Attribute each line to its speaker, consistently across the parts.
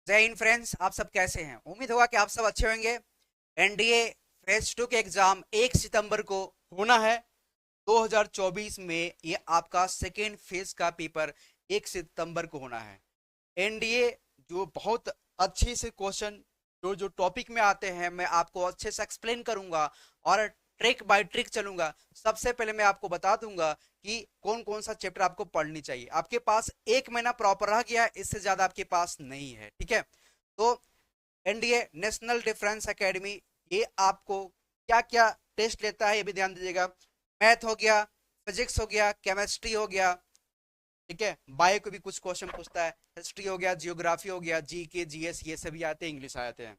Speaker 1: जय हिंद फ्रेंड्स, आप सब कैसे हैं? उम्मीद होगा कि आप सब अच्छे होंगे। एनडीए फेज 2 के एग्जाम 1 सितंबर को होना है 2024 में। ये आपका सेकेंड फेज का पेपर 1 सितंबर को होना है। एनडीए जो बहुत अच्छे से क्वेश्चन जो जो टॉपिक में आते हैं मैं आपको अच्छे से एक्सप्लेन करूंगा और ट्रिक बाय ट्रिक चलूंगा। सबसे पहले मैं आपको बता दूंगा कि कौन कौन सा चैप्टर आपको पढ़नी चाहिए। आपके पास 1 महीना प्रॉपर रह गया है, इससे ज्यादा आपके पास नहीं है। ठीक है, तो एनडीए नेशनल डिफेंस एकेडमी ये आपको क्या क्या टेस्ट लेता है ये भी ध्यान दीजिएगा। मैथ हो गया, फिजिक्स हो गया, केमिस्ट्री हो गया, ठीक है, बायो को भी कुछ क्वेश्चन पूछता है, हिस्ट्री हो गया, जियोग्राफी हो गया, जीके जीएस ये सभी आते हैं, इंग्लिश आते हैं।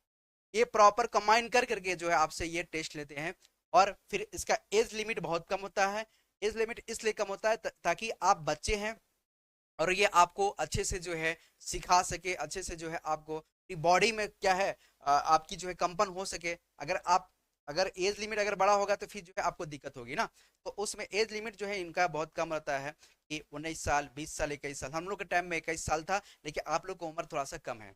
Speaker 1: ये प्रॉपर कंबाइन कर करके जो है आपसे ये टेस्ट लेते हैं। और फिर इसका एज लिमिट बहुत कम होता है। एज लिमिट इसलिए कम होता है ताकि आप बच्चे हैं और ये आपको अच्छे से जो है सिखा सके, अच्छे से जो है आपको बॉडी में क्या है आपकी जो है कंपन हो सके। अगर एज लिमिट अगर बड़ा होगा तो फिर जो है आपको दिक्कत होगी ना। तो उसमें एज लिमिट जो है इनका बहुत कम रहता है कि 19 साल, 20 साल, 21 साल। हम लोग के टाइम में 21 साल था, लेकिन आप लोग की उम्र थोड़ा सा कम है।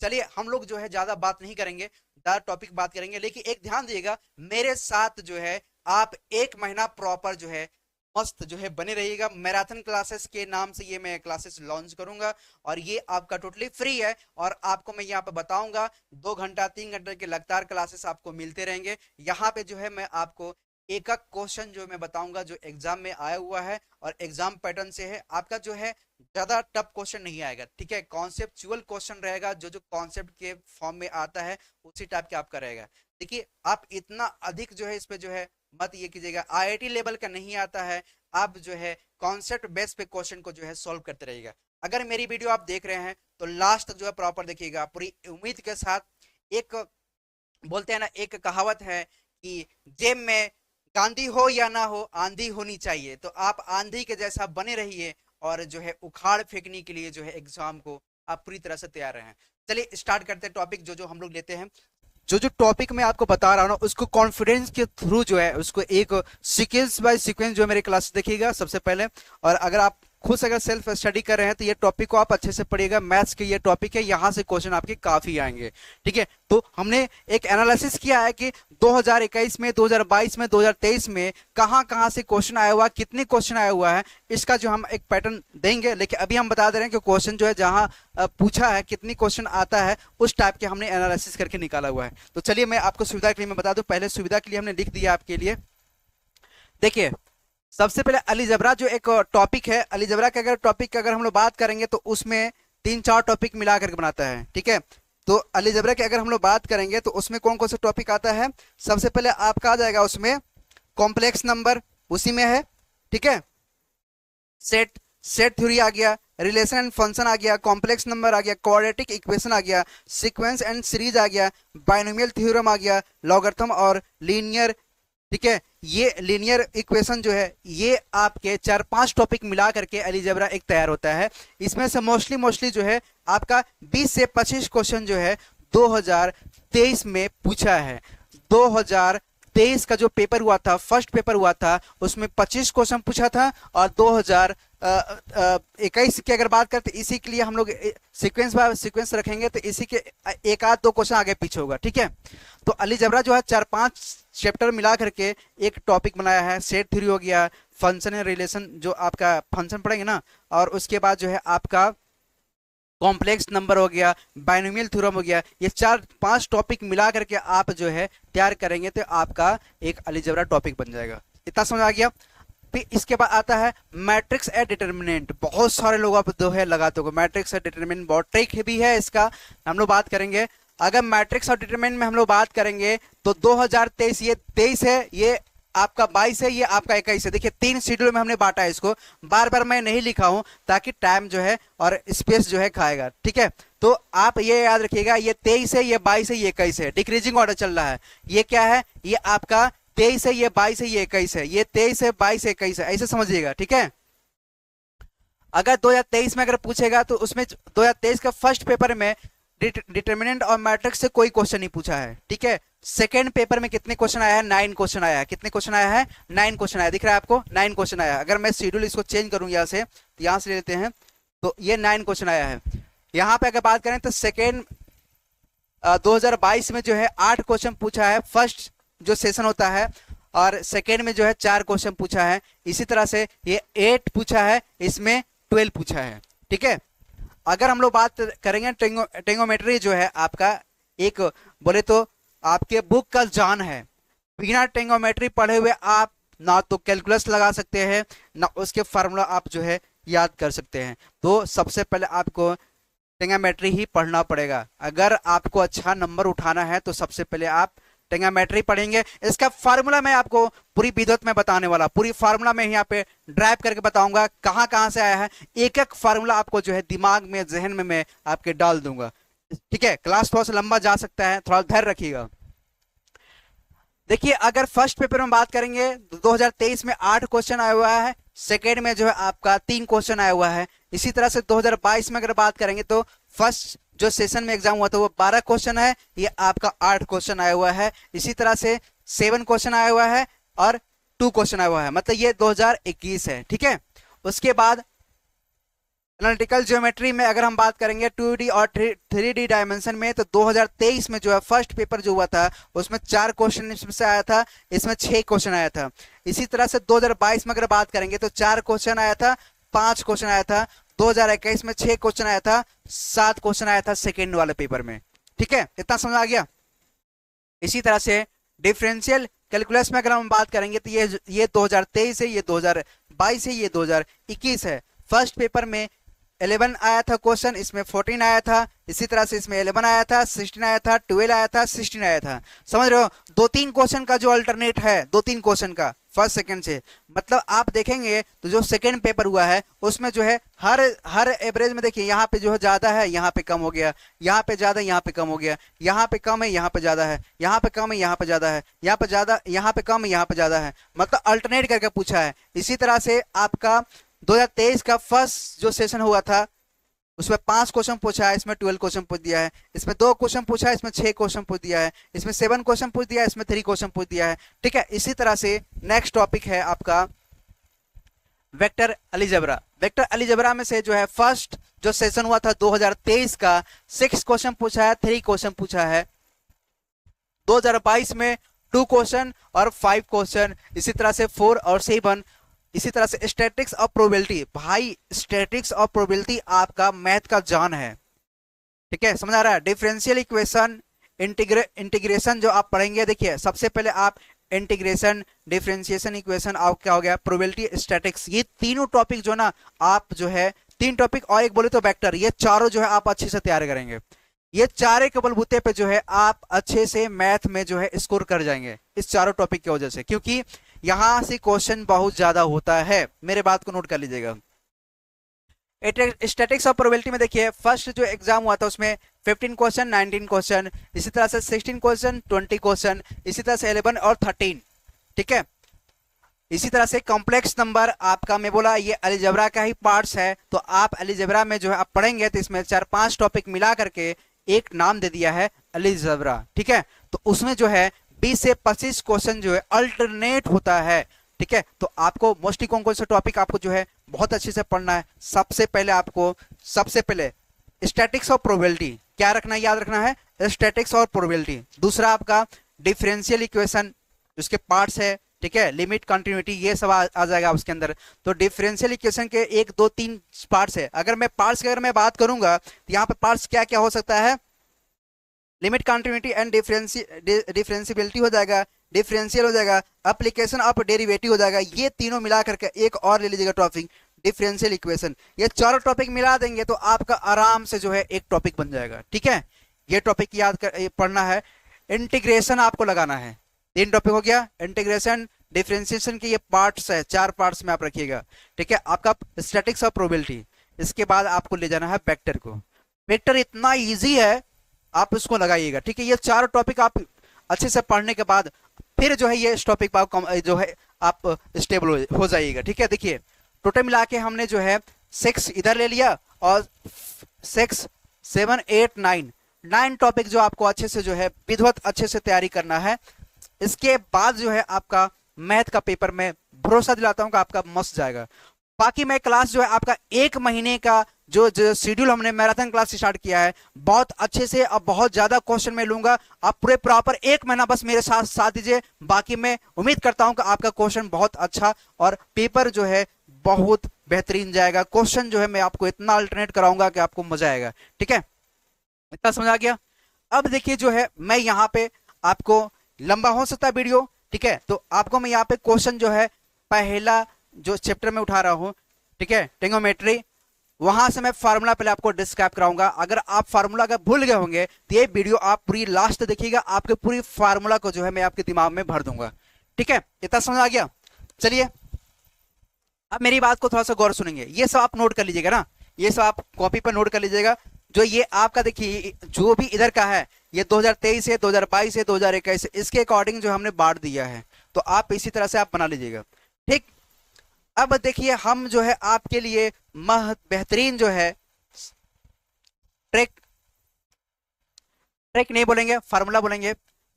Speaker 1: चलिए हम लोग जो है ज्यादा बात नहीं करेंगे, ज्यादा टॉपिक बात करेंगे, लेकिन एक ध्यान दिएगा, मेरे साथ जो है आप 1 महीना प्रॉपर जो है मस्त जो है बने रहिएगा। मैराथन क्लासेस के नाम से ये मैं क्लासेस लॉन्च करूंगा और ये आपका टोटली फ्री है। और आपको मैं यहाँ पे बताऊंगा 2 घंटा 3 घंटे के लगातार क्लासेस आपको मिलते रहेंगे। यहाँ पे जो है मैं आपको एक एक क्वेश्चन जो मैं बताऊंगा जो एग्जाम में आया हुआ है और एग्जाम पैटर्न से है। आपका जो है ज्यादा टफ क्वेश्चन नहीं आएगा, ठीक है, कॉन्सेप्चुअल क्वेश्चन रहेगा। जो जो कॉन्सेप्ट के फॉर्म में आता है उसी टाइप के आपका रहेगा। देखिए आप इतना अधिक जो है इस पे जो है मत ये कीजिएगा, आईआईटी लेवल का नहीं आता है। आप जो है कॉन्सेप्ट बेस पे क्वेश्चन को जो है सॉल्व करते रहिएगा। अगर मेरी वीडियो आप देख रहे हैं तो लास्ट तक जो है प्रॉपर देखिएगा पूरी उम्मीद के साथ। एक बोलते हैं ना, एक कहावत है कि जेब में गांधी हो या ना हो, आंधी होनी चाहिए। तो आप आंधी के जैसा बने रहिए और जो है उखाड़ फेंकने के लिए जो है एग्जाम को आप पूरी तरह से तैयार रहें। चलिए स्टार्ट करते हैं टॉपिक जो जो हम लोग लेते हैं। जो जो टॉपिक मैं आपको बता रहा हूँ ना उसको कॉन्फिडेंस के थ्रू जो है उसको एक सीक्वेंस बाय सीक्वेंस जो है मेरे क्लास देखिएगा सबसे पहले। और अगर आप खुद से अगर सेल्फ स्टडी कर रहे हैं तो ये टॉपिक को आप अच्छे से पढ़िएगा। मैथ्स के ये टॉपिक है, यहाँ से क्वेश्चन आपके काफी आएंगे। ठीक है, तो हमने एक एनालिसिस किया है कि 2021 में, 2022 में, 2023 में कहाँ कहाँ से क्वेश्चन आया हुआ, कितने क्वेश्चन आया हुआ है, इसका जो हम एक पैटर्न देंगे। लेकिन अभी हम बता दे रहे हैं कि क्वेश्चन जो है जहाँ पूछा है कितनी क्वेश्चन आता है उस टाइप के हमने एनालिसिस करके निकाला हुआ है। तो चलिए मैं आपको सुविधा के लिए मैं बता दूं, पहले सुविधा के लिए हमने लिख दिया आपके लिए। देखिए सबसे पहले अलजेब्रा जो एक टॉपिक है, अलजेब्रा के अगर टॉपिक की अगर हम लोग बात करेंगे तो उसमें 3-4 टॉपिक मिला करके बनाता है। ठीक है, तो अलजेब्रा की अगर हम लोग बात करेंगे तो उसमें कौन कौन सा टॉपिक आता है। सबसे पहले आपका आ जाएगा उसमें कॉम्प्लेक्स नंबर, उसी में है। ठीक है, सेट सेट थ्योरी आ गया, रिलेशन एंड फंक्शन आ गया, कॉम्प्लेक्स नंबर आ गया, क्वाड्रेटिक इक्वेशन आ गया, सीक्वेंस एंड सीरीज आ गया, बाइनोमियल थ्योरम आ गया, लॉगरिथम और लीनियर। ठीक है, ये लीनियर इक्वेशन जो है ये आपके 4-5 टॉपिक मिला करके अलजेब्रा एक तैयार होता है। इसमें से मोस्टली जो है आपका 20 से 25 क्वेश्चन जो है 2023 में पूछा है। 2023 का जो पेपर हुआ था, फर्स्ट पेपर हुआ था, उसमें 25 क्वेश्चन पूछा था। और 2021 की अगर बात करते इसी के लिए हम लोग सीक्वेंस बाय सीक्वेंस रखेंगे तो इसी के 1-2 क्वेश्चन आगे पीछे होगा। ठीक है, तो अलजेब्रा जो है 4-5 चैप्टर मिला करके एक टॉपिक बनाया है। सेट थ्योरी हो गया, फंक्शन एंड रिलेशन जो आपका फंक्शन पढ़ेंगे ना, और उसके बाद जो है आपका कॉम्प्लेक्स नंबर हो गया, बाइनोमियल थ्योरम हो गया। ये 4-5 टॉपिक मिला करके आप जो है तैयार करेंगे तो आपका एक अलजेब्रा टॉपिक बन जाएगा। इतना समझ आ गया। फिर इसके बाद आता है मैट्रिक्स एंड डिटरमिनेंट। बहुत सारे लोग आप जो है लगाते हो मैट्रिक्स एंड डिटरमिनेंट, बहुत ट्रिक भी है इसका, हम लोग बात करेंगे। अगर मैट्रिक्स और डिटरमिनेंट में हम लोग बात करेंगे तो 2023 ये 23 है, ये आपका 22 है, ये आपका 21 है। देखिए 3 शेड्यूल में हमने बांटा है इसको, बार बार मैं नहीं लिखा हूं ताकि टाइम जो है और स्पेस जो है खाएगा। ठीक है, तो आप ये याद रखिएगा, ये 23 है, ये 22 है, ये 21 है, डिक्रीजिंग ऑर्डर चल रहा है। ये क्या है, ये आपका 23 है, ये 22 है, ये 21 है, ये 23 है, 22 है, 21 है, ऐसे समझिएगा। ठीक है, अगर 2023 में अगर पूछेगा तो उसमें 2023 का फर्स्ट पेपर में डिटरमिनेंट और मैट्रिक्स से कोई क्वेश्चन नहीं पूछा है। ठीक है, सेकेंड पेपर में कितने क्वेश्चन आया है, 9 क्वेश्चन आया है। कितने क्वेश्चन आया है, 9 क्वेश्चन आया, दिख रहा है आपको, 9 क्वेश्चन आया है। अगर मैं शेड्यूल इसको चेंज करूं यहाँ से, तो यहाँ से ले लेते हैं, तो ये 9 क्वेश्चन आया है। यहाँ पे अगर बात करें तो सेकेंड 2022 में जो है 8 क्वेश्चन पूछा है, फर्स्ट जो सेशन होता है, और सेकेंड में जो है 4 क्वेश्चन पूछा है। इसी तरह से ये 8 पूछा है, इसमें 12 पूछा है। ठीक है, अगर हम लोग बात करेंगे टेंगोमेट्री जो है आपका एक बोले तो आपके बुक का जान है। बिना टेंगोमेट्री पढ़े हुए आप ना तो कैलकुलस लगा सकते हैं, ना उसके फार्मूला आप जो है याद कर सकते हैं। तो सबसे पहले आपको टेंगोमेट्री ही पढ़ना पड़ेगा। अगर आपको अच्छा नंबर उठाना है तो सबसे पहले आप टेंगोमेट्री पढ़ेंगे। इसका फार्मूला मैं आपको पूरी विधिवत में बताने वाला, पूरी फार्मूला में यहाँ पे ड्राइव करके बताऊंगा कहाँ कहाँ से आया है। एक एक फार्मूला आपको जो है दिमाग में, जहन में मैं आपके डाल दूंगा। ठीक है, क्लास थोड़ा सा लंबा जा सकता है, थोड़ा धैर्य रखिएगा। देखिए, अगर फर्स्ट पेपर में बात करेंगे तो 2023 में 8 क्वेश्चन आया हुआ है, सेकेंड में जो है आपका 3 क्वेश्चन आया हुआ है। इसी तरह से 2022 में अगर बात करेंगे तो फर्स्ट जो सेशन में एग्जाम हुआ था वो 12 क्वेश्चन है, ये आपका 8 क्वेश्चन आया हुआ है। इसी तरह से 7 क्वेश्चन आया हुआ है और 2 क्वेश्चन आया हुआ है, मतलब ये 2021 है। ठीक है, उसके बाद एनालिटिकल ज्योमेट्री में अगर हम बात करेंगे 2D और 3D डायमेंशन में, तो 2023 में जो है फर्स्ट पेपर जो हुआ था उसमें 4 क्वेश्चन इसमें से आया था, इसमें 6 क्वेश्चन आया था। इसी तरह से 2022 में अगर बात करेंगे तो 4 क्वेश्चन आया था, 5 क्वेश्चन आया था। 2021 में 6 क्वेश्चन आया था, 7 क्वेश्चन आया था सेकेंड वाले पेपर में। ठीक है, इतना समझ आ गया। इसी तरह से डिफरेंशियल कैलकुलस में अगर हम बात करेंगे तो ये 2023 है, ये 2022 है, ये 2021 है। फर्स्ट पेपर में 11 आया था क्वेश्चन, इसमें 14 आया था। इसी तरह से इसमें 11 आया था, 16 आया था, 12 आया था, 16 आया था। समझ रहे हो, 2-3 क्वेश्चन का जो अल्टरनेट है, 2-3 क्वेश्चन का फर्स्ट सेकंड से, मतलब आप देखेंगे तो जो सेकंड पेपर हुआ है उसमें जो है हर एवरेज में देखिए, यहाँ पे जो है ज्यादा है, यहाँ पे कम हो गया, यहाँ पे ज्यादा, यहाँ पे कम हो गया, यहाँ पे कम है, यहाँ पे ज्यादा है, यहाँ पे कम है, यहाँ पे ज्यादा है, यहाँ पे ज्यादा, यहाँ पे कम है, यहाँ पे ज्यादा है, मतलब अल्टरनेट करके पूछा है। इसी तरह से आपका 2023 का फर्स्ट जो सेशन हुआ था उसमें 5 क्वेश्चन पूछा है, इसमें 12 क्वेश्चन पूछ दिया है। इसमें 2 क्वेश्चन पूछा है, इसमें 6 क्वेश्चन पूछ दिया है। इसमें 7 क्वेश्चन पूछ दिया है, इसमें 3 क्वेश्चन पूछ दिया है। ठीक है, इसी तरह से नेक्स्ट टॉपिक है आपका वेक्टर अलजेब्रा। वेक्टर अलजेब्रा में से जो है फर्स्ट जो सेशन हुआ था 2023 का 6 क्वेश्चन पूछा है, 3 क्वेश्चन पूछा है। 2022 में 2 क्वेश्चन और 5 क्वेश्चन, इसी तरह से 4 और 7। इसी तरह से स्टैटिक्स और प्रोबेबिलिटी, भाई स्टैटिक्स और प्रोबेबिलिटी आपका मैथ का जान है। ठीक है, समझ आ रहा है। डिफरेंशियल इक्वेशन, इंटीग्रेशन जो आप पढ़ेंगे, देखिए सबसे पहले आप इंटीग्रेशन, डिफरेंशिएशन इक्वेशन, आप क्या हो गया प्रोबेबिलिटी, स्टैटिक्स, ये तीनों टॉपिक जो ना आप जो है 3 टॉपिक और एक बोले तो वेक्टर, ये चारों जो है आप अच्छे से तैयार करेंगे। ये चारे के बलबूते पे जो है आप अच्छे से मैथ में जो है स्कोर कर जाएंगे इस चारों टॉपिक की वजह से, क्योंकि यहां से क्वेश्चन बहुत ज्यादा होता है। मेरे बात को नोट कर लीजिएगा। स्टैटिक्स और प्रोबेबिलिटी में देखिए फर्स्ट जो एग्जाम हुआ था उसमें 15 क्वेश्चन, 19 क्वेश्चन, इसी तरह से 16 क्वेश्चन, 20 क्वेश्चन, इसी तरह से 11 और 13। ठीक है, इसी तरह से कॉम्प्लेक्स नंबर आपका मैं बोला ये अलजेब्रा का ही पार्ट्स है, तो आप अलजेब्रा में जो है आप पढ़ेंगे तो इसमें 4-5 टॉपिक मिला करके एक नाम दे दिया है अलजेब्रा। ठीक है, तो उसमें जो है 20 से 25 क्वेश्चन जो है अल्टरनेट होता है। ठीक है, तो आपको मोस्टली कौन कौन सा टॉपिक आपको जो है बहुत अच्छे से पढ़ना है। सबसे पहले स्टैटिक्स और प्रोबेबिलिटी क्या रखना है, याद रखना है, स्टैटिक्स और प्रोबेबिलिटी। दूसरा आपका डिफरेंशियल इक्वेशन, उसके पार्ट्स है। ठीक है, लिमिट, कंटिन्यूटी, ये सब आ जाएगा उसके अंदर। तो डिफरेंशियल इक्वेशन के 1 2 3 पार्ट्स है। अगर मैं पार्ट्स की बात करूंगा तो यहाँ पे पार्ट्स क्या क्या हो सकता है, लिमिट, कंटिन्यूटी एंड डिफरेंशियबिलिटी हो जाएगा, डिफरेंशियल हो जाएगा, एप्लीकेशन ऑफ डेरिवेटिव हो जाएगा। ये तीनों मिला करके एक और ले लीजिएगा टॉपिक, डिफरेंशियल इक्वेशन। ये चारों टॉपिक मिला देंगे तो आपका आराम से जो है एक टॉपिक बन जाएगा। ठीक है, ये टॉपिक याद कर पढ़ना है। इंटीग्रेशन आपको लगाना है, 3 टॉपिक हो गया, इंटीग्रेशन, डिफरेंशिएशन के ये पार्ट्स है, 4 पार्ट्स में आप रखिएगा। ठीक है, आपका स्टैटिक्स और प्रोबेबिलिटी। इसके बाद आपको ले जाना है वेक्टर को। वेक्टर इतना इजी है, आप उसको लगाइएगा। ठीक है, ये 4 टॉपिक आप अच्छे से पढ़ने के बाद फिर जो है ये इस टॉपिक पर जो है आप स्टेबल हो जाइएगा। ठीक है, देखिए टोटल मिला के हमने जो है 6 इधर ले लिया और 6 7 8 9 टॉपिक जो आपको अच्छे से जो है विधिवत अच्छे से तैयारी करना है। इसके बाद जो है आपका मैथ का पेपर में भरोसा दिलाता हूं कि आपका मस्त जाएगा। बाकी मैं क्लास जो है आपका 1 महीने का जो जो शेड्यूल हमने मैराथन क्लास स्टार्ट किया है, बहुत अच्छे से अब बहुत ज्यादा क्वेश्चन मैं लूंगा। आप पूरे प्रॉपर 1 महीना बस मेरे साथ साथ दीजिए, बाकी मैं उम्मीद करता हूं कि आपका क्वेश्चन बहुत अच्छा और पेपर जो है बहुत बेहतरीन जाएगा। क्वेश्चन जो है मैं आपको इतना अल्टरनेट कराऊंगा कि आपको मजा आएगा। ठीक है, इतना समझ आ गया। अब देखिए जो है मैं यहाँ पे आपको, लंबा हो सकता है वीडियो, ठीक है, तो आपको मैं यहाँ पे क्वेश्चन जो है पहला जो चैप्टर में उठा रहा हूं, ठीक है, टेंगोमेट्री, वहां से मैं फार्मूला पहले आपको डिस्क्राइब कराऊंगा। अगर आप फार्मूला का भूल गए होंगे तो ये वीडियो आप पूरी लास्ट देखिएगा, आपके पूरी फार्मूला को जो है मैं आपके दिमाग में भर दूंगा। ठीक है, इतना समझ आ गया। चलिए अब मेरी बात को थोड़ा सा गौर सुनेंगे, ये सब आप नोट कर लीजिएगा ना, ये सब आप कॉपी पर नोट कर लीजिएगा। जो ये आपका देखिए जो भी इधर का है, ये 2023 है, 2022 है, 2021 है, इसके अकॉर्डिंग जो हमने बांट दिया है, तो आप इसी तरह से आप बना लीजिएगा। ठीक, अब देखिए हम जो है आपके लिए बेहतरीन जो है ट्रिक, ट्रिक नहीं बोलेंगे, फार्मूला बोलेंगे।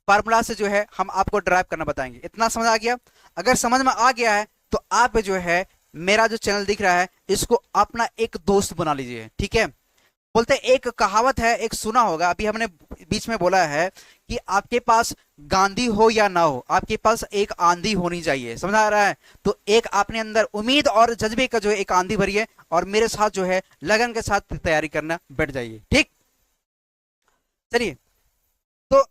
Speaker 1: फार्मूला से जो है हम आपको ड्राइव करना बताएंगे। इतना समझ आ गया? अगर समझ में आ गया है तो आप जो है मेरा जो चैनल दिख रहा है इसको अपना एक दोस्त बना लीजिए। ठीक है, बोलते एक कहावत है, एक सुना होगा, अभी हमने बीच में बोला है कि आपके पास गांधी हो या ना हो, आपके पास एक आंधी होनी चाहिए। समझ आ रहा है? तो एक अपने अंदर उम्मीद और जज्बे का जो है एक आंधी भरिए और मेरे साथ जो है लगन के साथ तैयारी करना बैठ जाइए। ठीक, चलिए तो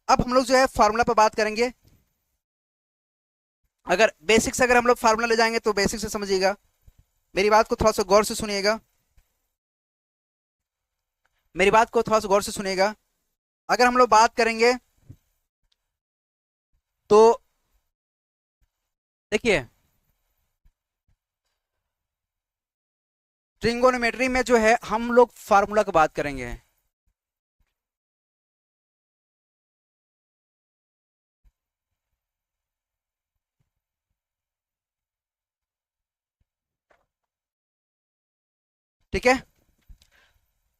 Speaker 1: अब हम लोग जो है फार्मूला पर बात करेंगे। अगर बेसिक से अगर हम लोग फार्मूला ले जाएंगे तो बेसिक से समझिएगा, मेरी बात को थोड़ा सा गौर से सुनिएगा, मेरी बात को थोड़ा सा गौर से सुनिएगा। अगर हम लोग बात करेंगे तो देखिए ट्रिगोनोमेट्री में जो है हम लोग फार्मूला की बात करेंगे। ठीक है,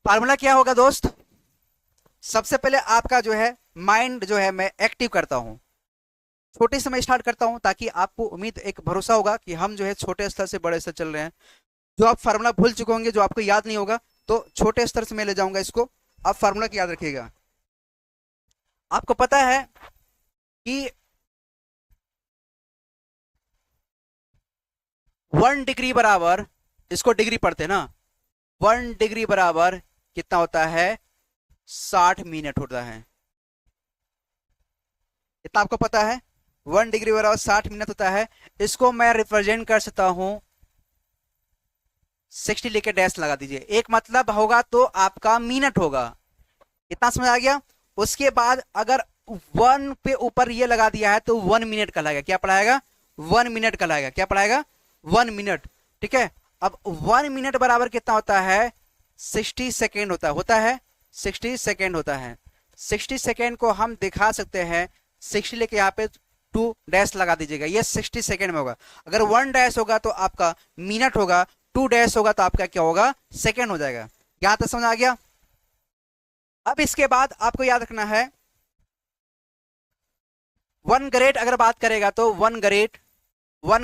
Speaker 1: फार्मूला क्या होगा दोस्त? सबसे पहले आपका जो है माइंड जो है मैं एक्टिव करता हूं, छोटे से मैं स्टार्ट करता हूं ताकि आपको उम्मीद एक भरोसा होगा कि हम जो है छोटे स्तर से बड़े स्तर चल रहे हैं। जो आप फार्मूला भूल चुके होंगे, जो आपको याद नहीं होगा, तो छोटे स्तर से मैं ले जाऊंगा इसको, आप फार्मूला की याद रखिएगा। आपको पता है कि 1 डिग्री बराबर, इसको डिग्री पढ़ते हैं ना, 1 डिग्री बराबर कितना होता है? 60 मिनट होता है। इतना आपको पता है? 1 डिग्री बराबर 60 मिनट होता है। इसको मैं रिप्रेजेंट कर सकता हूं 60 लेके डैश लगा दीजिए, एक मतलब होगा तो आपका मिनट होगा। इतना समझ आ गया? उसके बाद अगर 1 पे ऊपर ये लगा दिया है तो 1 मिनट कहलाएगा। क्या पढ़ाएगा? 1 मिनट कहलाएगा। क्या पढ़ाएगा? 1 मिनट। ठीक है, अब 1 मिनट बराबर कितना होता है? 60 सेकेंड होता है 60 सेकेंड होता है। 60 सेकेंड को हम दिखा सकते हैं, 60 लेके यहाँ पे 2 डैश लगा दीजिएगा, ये 60 सेकेंड में होगा। अगर 1 डैश होगा तो आपका मिनट होगा, 2 डैश होगा तो आपका क्या होगा? सेकेंड हो जाएगा। यहां तक समझ आ गया? अब इसके बाद आपको याद रखना है 1 ग्रेड अगर बात करेगा तो 1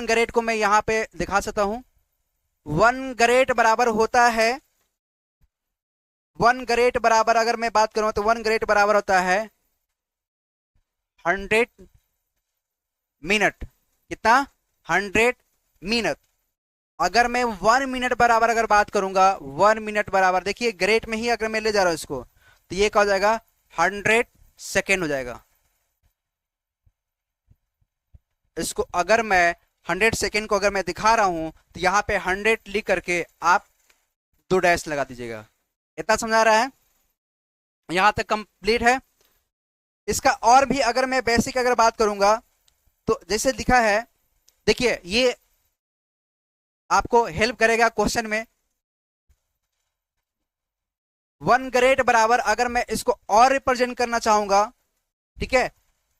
Speaker 1: ग्रेड को मैं यहां पे दिखा सकता हूं। 1 ग्रेड बराबर होता है, 1 ग्रेड बराबर अगर मैं बात करूं तो 1 ग्रेड बराबर होता है 100 मिनट। कितना? 100 मिनट। अगर मैं 1 मिनट बराबर अगर बात करूंगा, 1 मिनट बराबर देखिए ग्रेड में ही अगर मैं ले जा रहा हूं इसको, तो ये क्या हो जाएगा? 100 सेकेंड हो जाएगा। इसको अगर मैं 100 सेकेंड को अगर मैं दिखा रहा हूं तो यहां पे 100 लिख करके आप 2 डैश लगा दीजिएगा। इतना समझा रहा है? यहां तक कंप्लीट है। इसका और भी अगर मैं बेसिक अगर बात करूंगा तो जैसे लिखा है, देखिए ये आपको हेल्प करेगा क्वेश्चन में। 1 ग्रेड बराबर अगर मैं इसको और रिप्रेजेंट करना चाहूंगा, ठीक है,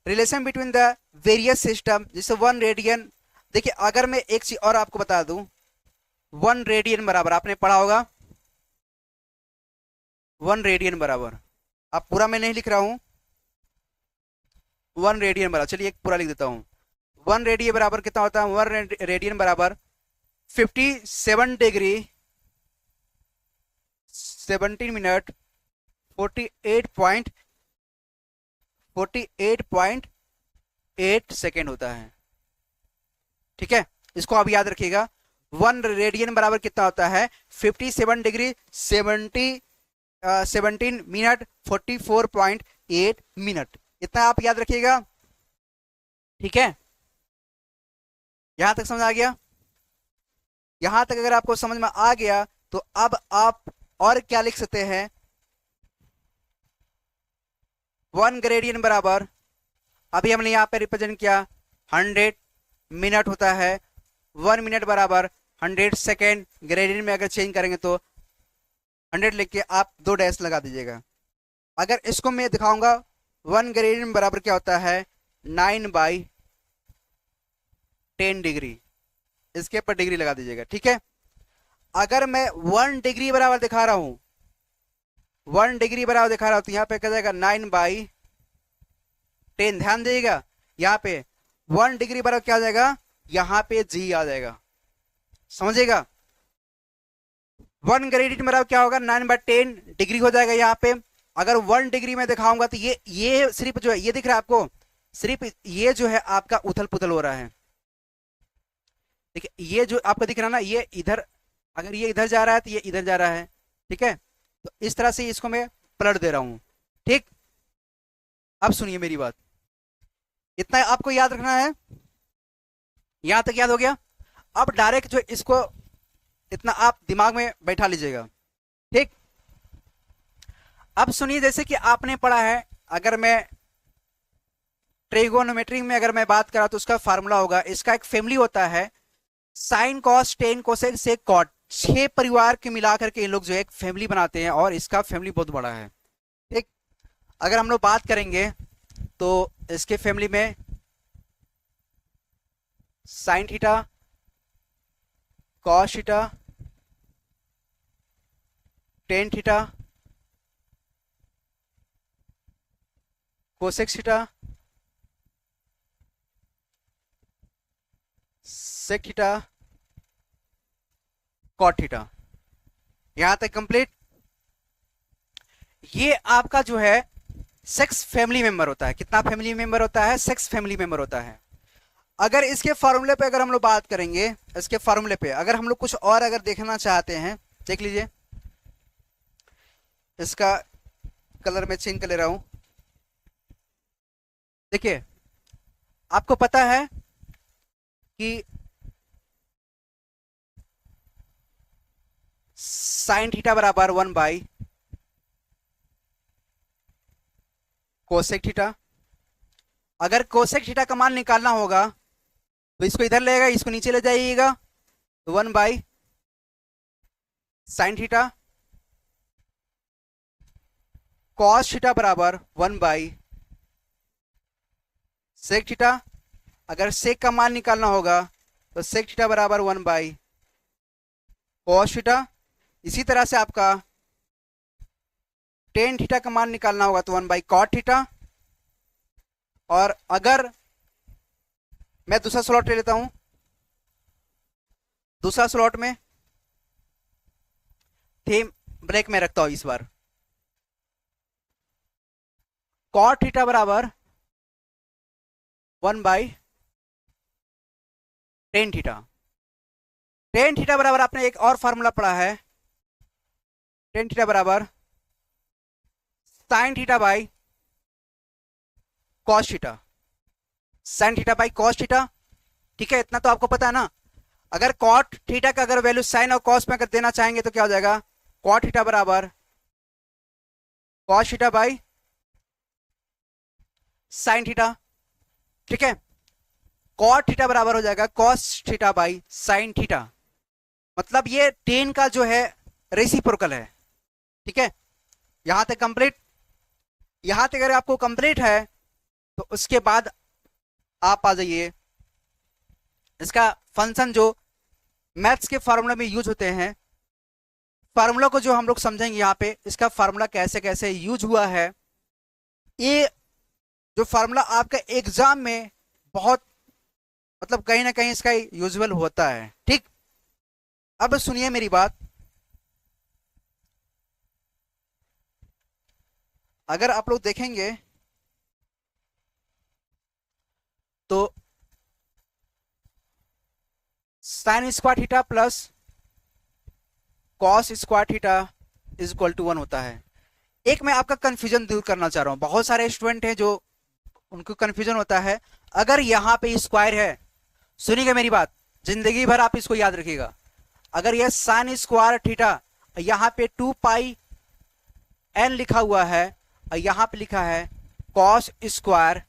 Speaker 1: relation between the various system, जैसे 1 रेडियन। देखिए अगर मैं एक चीज और आपको बता दूं, 1 रेडियन बराबर आपने पढ़ा होगा, 1 रेडियन बराबर, आप पूरा मैं नहीं लिख रहा हूं, 1 रेडियन बराबर, चलिए एक पूरा लिख देता हूं। 1 रेडियन बराबर कितना होता है? 1 रेडियन बराबर 57 डिग्री 17 मिनट 48.8 सेकेंड होता है। ठीक है, इसको आप याद रखिएगा। 1 रेडियन बराबर कितना होता है? 57 डिग्री 17 मिनट 44.8 मिनट, इतना आप याद रखिएगा। ठीक है, यहां तक समझ आ गया? यहां तक अगर आपको समझ में आ गया तो अब आप और क्या लिख सकते हैं? 1 ग्रेडियन बराबर, अभी हमने यहां पे रिप्रेजेंट किया 100 मिनट होता है। 1 मिनट बराबर 100 सेकेंड, ग्रेडियन में अगर चेंज करेंगे तो 100 लिख के आप 2 डैश लगा दीजिएगा। अगर इसको मैं दिखाऊंगा 1 ग्रेडियन बराबर क्या होता है? 9/10 डिग्री, इसके ऊपर डिग्री लगा दीजिएगा। ठीक है, अगर मैं 1 डिग्री बराबर दिखा रहा हूं, 1 डिग्री बराबर दिखा रहा हूं तो यहां पे क्या जाएगा? 9/10। ध्यान दीजिएगा, यहां पे 1 डिग्री बराबर क्या आ जाएगा? यहां पे जी आ जाएगा, समझिएगा। 1 ग्रेडियन बराबर क्या होगा? 9/10 डिग्री हो जाएगा यहाँ पे। अगर 1 डिग्री में दिखाऊंगा तो ये सिर्फ जो है, ये दिख रहा है आपको, सिर्फ ये जो है आपका उथल पुथल हो रहा है। देखिए, ये जो आपको दिख रहा है ना, ये इधर, अगर ये इधर जा रहा है तो ये इधर जा रहा है। ठीक है, तो इस तरह से इसको मैं पलट दे रहा हूं। ठीक, अब सुनिए मेरी बात, इतना आपको याद रखना है। यहां तक याद हो गया? अब डायरेक्ट जो इसको इतना आप दिमाग में बैठा लीजिएगा। ठीक, अब सुनिए, जैसे कि आपने पढ़ा है, अगर मैं ट्रिगोनोमेट्री में अगर मैं बात करा तो उसका फार्मूला होगा, इसका एक फैमिली होता है sine cos tan cosec sec cot. 6 परिवार के मिलाकर के इन लोग जो है एक फैमिली बनाते हैं और इसका फैमिली बहुत बड़ा है। ठीक, अगर हम लोग बात करेंगे तो इसके फैमिली में sine theta, cos theta, tan theta, cosec theta, sec theta, cot theta, यहां तक कंप्लीट। ये आपका जो है 6 फैमिली मेंबर होता है। कितना फैमिली मेंबर होता है? 6 फैमिली मेंबर होता है। अगर इसके फार्मूले पे अगर हम लोग बात करेंगे, इसके फार्मूले पे अगर हम लोग कुछ और अगर देखना चाहते हैं, देख लीजिए, इसका कलर में चेंज कर ले रहा हूं। देखिए, आपको पता है कि साइन थीटा बराबर 1/कोसेक थीटा। अगर कोसेक थीटा का मान निकालना होगा तो इसको इधर लेगा, इसको नीचे ले जाइएगा, तो 1/साइन थीटा। कॉस थीटा बराबर 1/सेक थीटा। अगर सेक का मान निकालना होगा तो सेक थीटा बराबर 1/कॉस थीटा। इसी तरह से आपका टेन थीटा का मान निकालना होगा तो 1/कॉट थीटा। और अगर मैं दूसरा स्लॉट ले लेता हूं, दूसरा स्लॉट में थीम ब्रेक में रखता हूं इस बार, कॉट थीटा बराबर 1/टेन थीटा। टेन थीटा बराबर आपने एक और फार्मूला पढ़ा है, टेन थीटा बराबर sine theta by cos theta, sine theta by cos theta. ठीक है, इतना तो आपको पता है ना। अगर कॉट थीटा का अगर वैल्यू साइन और कॉस में अगर देना चाहेंगे तो क्या हो जाएगा? कॉट थीटा बराबर cos theta by sine theta. ठीक है, कॉट थीटा बराबर हो जाएगा cos theta by sine theta. मतलब ये टेन का जो है रेसिप्रोकल है। ठीक है, यहां तक कंप्लीट। यहां तक अगर आपको कंप्लीट है तो उसके बाद आप आ जाइए, इसका फंक्शन जो मैथ्स के फार्मूला में यूज होते हैं, फार्मूला को जो हम लोग समझेंगे यहाँ पे, इसका फार्मूला कैसे कैसे यूज हुआ है। ये जो फार्मूला आपका एग्जाम में बहुत, मतलब कहीं ना कहीं इसका यूजुअल होता है। ठीक, अब सुनिए मेरी बात, अगर आप लोग देखेंगे तो sine square theta plus cos square theta is equal to 1 होता है। एक मैं आपका कंफ्यूजन दूर करना चाह रहा हूं, बहुत सारे स्टूडेंट हैं जो उनको कंफ्यूजन होता है। अगर यहां पे स्क्वायर है, सुनिएगा मेरी बात, जिंदगी भर आप इसको याद रखिएगा। अगर यह साइन स्क्वायर थीटा यहां पे 2 पाई एन लिखा हुआ है और यहां पे लिखा है कॉस स्क्वायर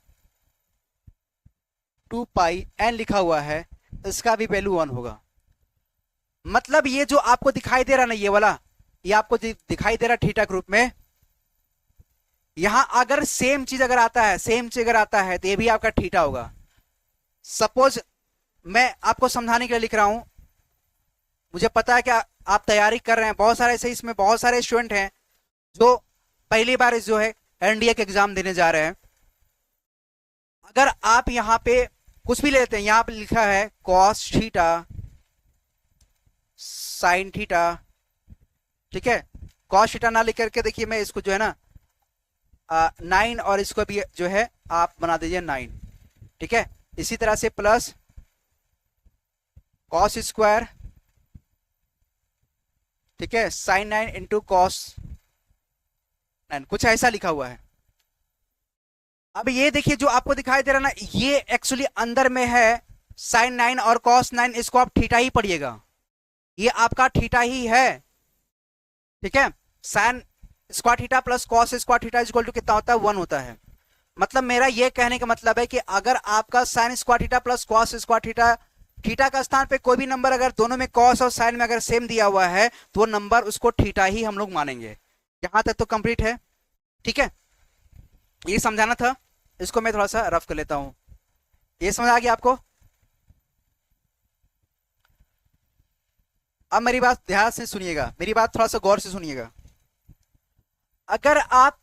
Speaker 1: 2 पाई एन लिखा हुआ है, इसका भी वैल्यू 1 होगा। मतलब ये जो आपको दिखाई दे रहा ना, ये वाला, ये आपको दिखाई दे रहा थीटा ग्रुप में, यहां अगर सेम चीज अगर आता है, सेम चीज अगर आता है तो ये भी आपका थीटा होगा। सपोज मैं आपको समझाने के लिए लिख रहा हूं, मुझे पता है कि आप तैयारी कर रहे हैं, बहुत सारे ऐसे इसमें बहुत सारे स्टूडेंट हैं जो पहली बार जो है एनडीए के एग्जाम देने जा रहे हैं। अगर आप यहां पे कुछ भी लेते हैं, यहां पे लिखा है कॉस थीटा साइन थीटा, ठीक है, कॉस थीटा ना लिख करके देखिए, मैं इसको जो है ना 9 और इसको भी जो है आप बना दीजिए 9, ठीक है। इसी तरह से प्लस कॉस स्क्वायर, ठीक है, साइन 9 इंटू कॉस 9, कुछ ऐसा लिखा हुआ है। अब ये देखिए जो आपको दिखाई दे रहा ना, ये एक्चुअली अंदर में है साइन 9 और कॉस 9, इसको आप थीटा ही पढ़िएगा, ये आपका थीटा ही है, ठीक है। Sine square theta plus cos square theta is equal to कितना होता है, 1 होता है। मतलब मेरा ये कहने का मतलब है कि अगर आपका sign square theta plus cos square theta, theta का स्थान पे कोई भी नंबर अगर दोनों में कॉस और साइन में अगर सेम दिया हुआ है तो वो नंबर उसको थीटा ही हम लोग मानेंगे। यहां तक तो कंप्लीट है, ठीक है, ये समझाना था। इसको मैं थोड़ा सा रफ कर लेता हूं, ये समझ आ गया आपको। अब मेरी बात ध्यान से सुनिएगा, मेरी बात थोड़ा सा गौर से सुनिएगा। अगर आप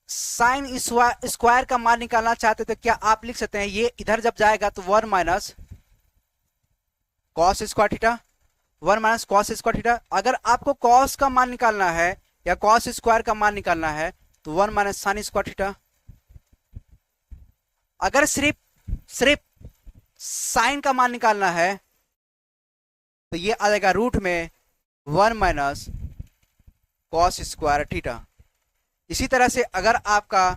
Speaker 1: साइन स्क्वायर का मान निकालना चाहते तो क्या आप लिख सकते हैं, ये इधर जब जाएगा तो 1 minus cos square theta, 1 minus cos square theta. अगर आपको कॉस का मान निकालना है या कॉस स्क्वायर का मान निकालना है तो 1 माइनस साइन स्क्वायर थीटा। अगर सिर्फ साइन का मान निकालना है तो ये आ जाएगा रूट में 1 माइनस कॉस स्क्वायर थीटा। इसी तरह से अगर आपका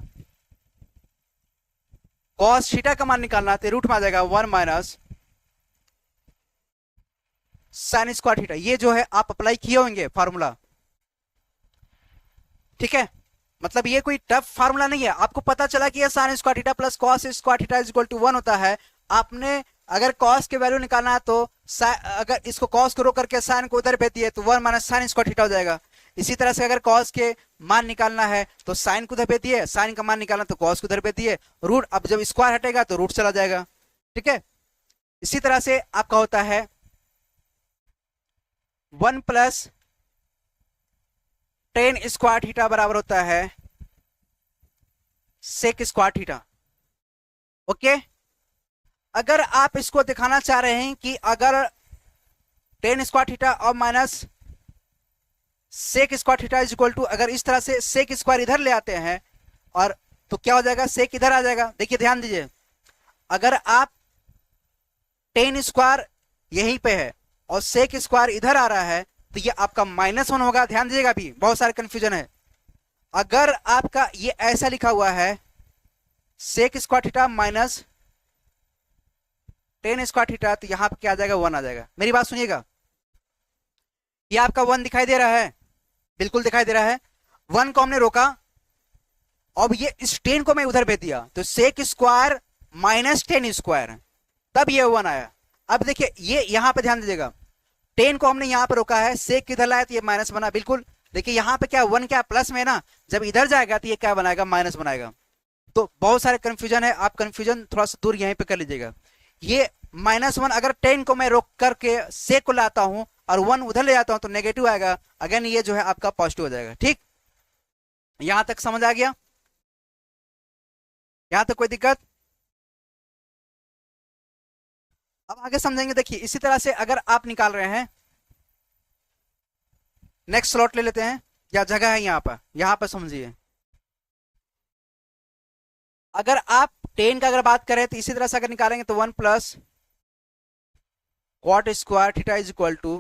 Speaker 1: कॉस थीटा का मान निकालना है तो रूट में आ जाएगा 1 माइनस साइन स्क्वायर थीटा। ये जो है आप अप्लाई किए होंगे फार्मूला, ठीक है। मतलब ये कोई टफ फार्मूला नहीं है, आपको पता चला कि ये sine square theta plus cos square theta is equal to 1 होता है। आपने अगर कॉस के वैल्यू निकालना है तो अगर इसको कॉस को रोक करके साइन को उधर भेज दिए तो 1 माइनस साइन स्क्वायर थीटा हो जाएगा। इसी तरह से अगर कॉस के मान निकालना है तो साइन को उधर भेज दिए, साइन का मान निकालना तो कॉस को उधर भेज दिए, रूट, अब जब स्क्वायर हटेगा तो रूट चला जाएगा, ठीक है। इसी तरह से आपका होता है 1 प्लस टेन स्क्वायर थीटा बराबर होता है सेक स्क्वायर थीटा, ओके। अगर आप इसको दिखाना चाह रहे हैं कि अगर टेन स्क्वायर थीटा और minus sec square theta is equal to, अगर इस तरह से सेक स्क्वायर इधर ले आते हैं और तो क्या हो जाएगा, सेक इधर आ जाएगा। देखिए ध्यान दीजिए, अगर आप टेन स्क्वायर यहीं पे है और सेक स्क्वायर इधर आ रहा है तो ये आपका -1 होगा। ध्यान दीजिएगा, अभी बहुत सारे कंफ्यूजन है। अगर आपका ये ऐसा लिखा हुआ है sec square theta minus tan square theta तो यहां पे क्या आ जाएगा, 1 आ जाएगा। मेरी बात सुनिएगा, ये आपका 1 दिखाई दे रहा है, बिल्कुल दिखाई दे रहा है। 1 को हमने रोका, अब ये इस 10 को मैं उधर भेज दिया तो sec square minus tan square, तब ये 1 आया। अब देखिए ये यहां पे ध्यान दीजिएगा, 10 को हमने यहां पे रोका है, सेक किधर लाया तो ये माइनस बना, बिल्कुल। देखिए यहां पे क्या 1 क्या प्लस में ना, जब इधर जाएगा तो ये क्या बनाएगा, माइनस बनाएगा। तो बहुत सारे कंफ्यूजन है, आप कंफ्यूजन थोड़ा सा दूर यहीं पे कर लीजिएगा। ये -1 अगर 10 को मैं रोक करके सेक को लाता हूं और 1 उधर ले जाता हूं तो नेगेटिव आएगा, अगेन ये जो है आपका पॉजिटिव हो जाएगा, ठीक। यहां तक समझ आ गया, यहां तक कोई दिक्कत? अब आगे समझेंगे। देखिए इसी तरह से अगर आप निकाल रहे हैं, नेक्स्ट स्लॉट ले लेते हैं, या जगह है यहां पर समझिए। अगर आप टेन का अगर बात करें तो इसी तरह से अगर निकालेंगे तो 1 plus cot square theta is equal to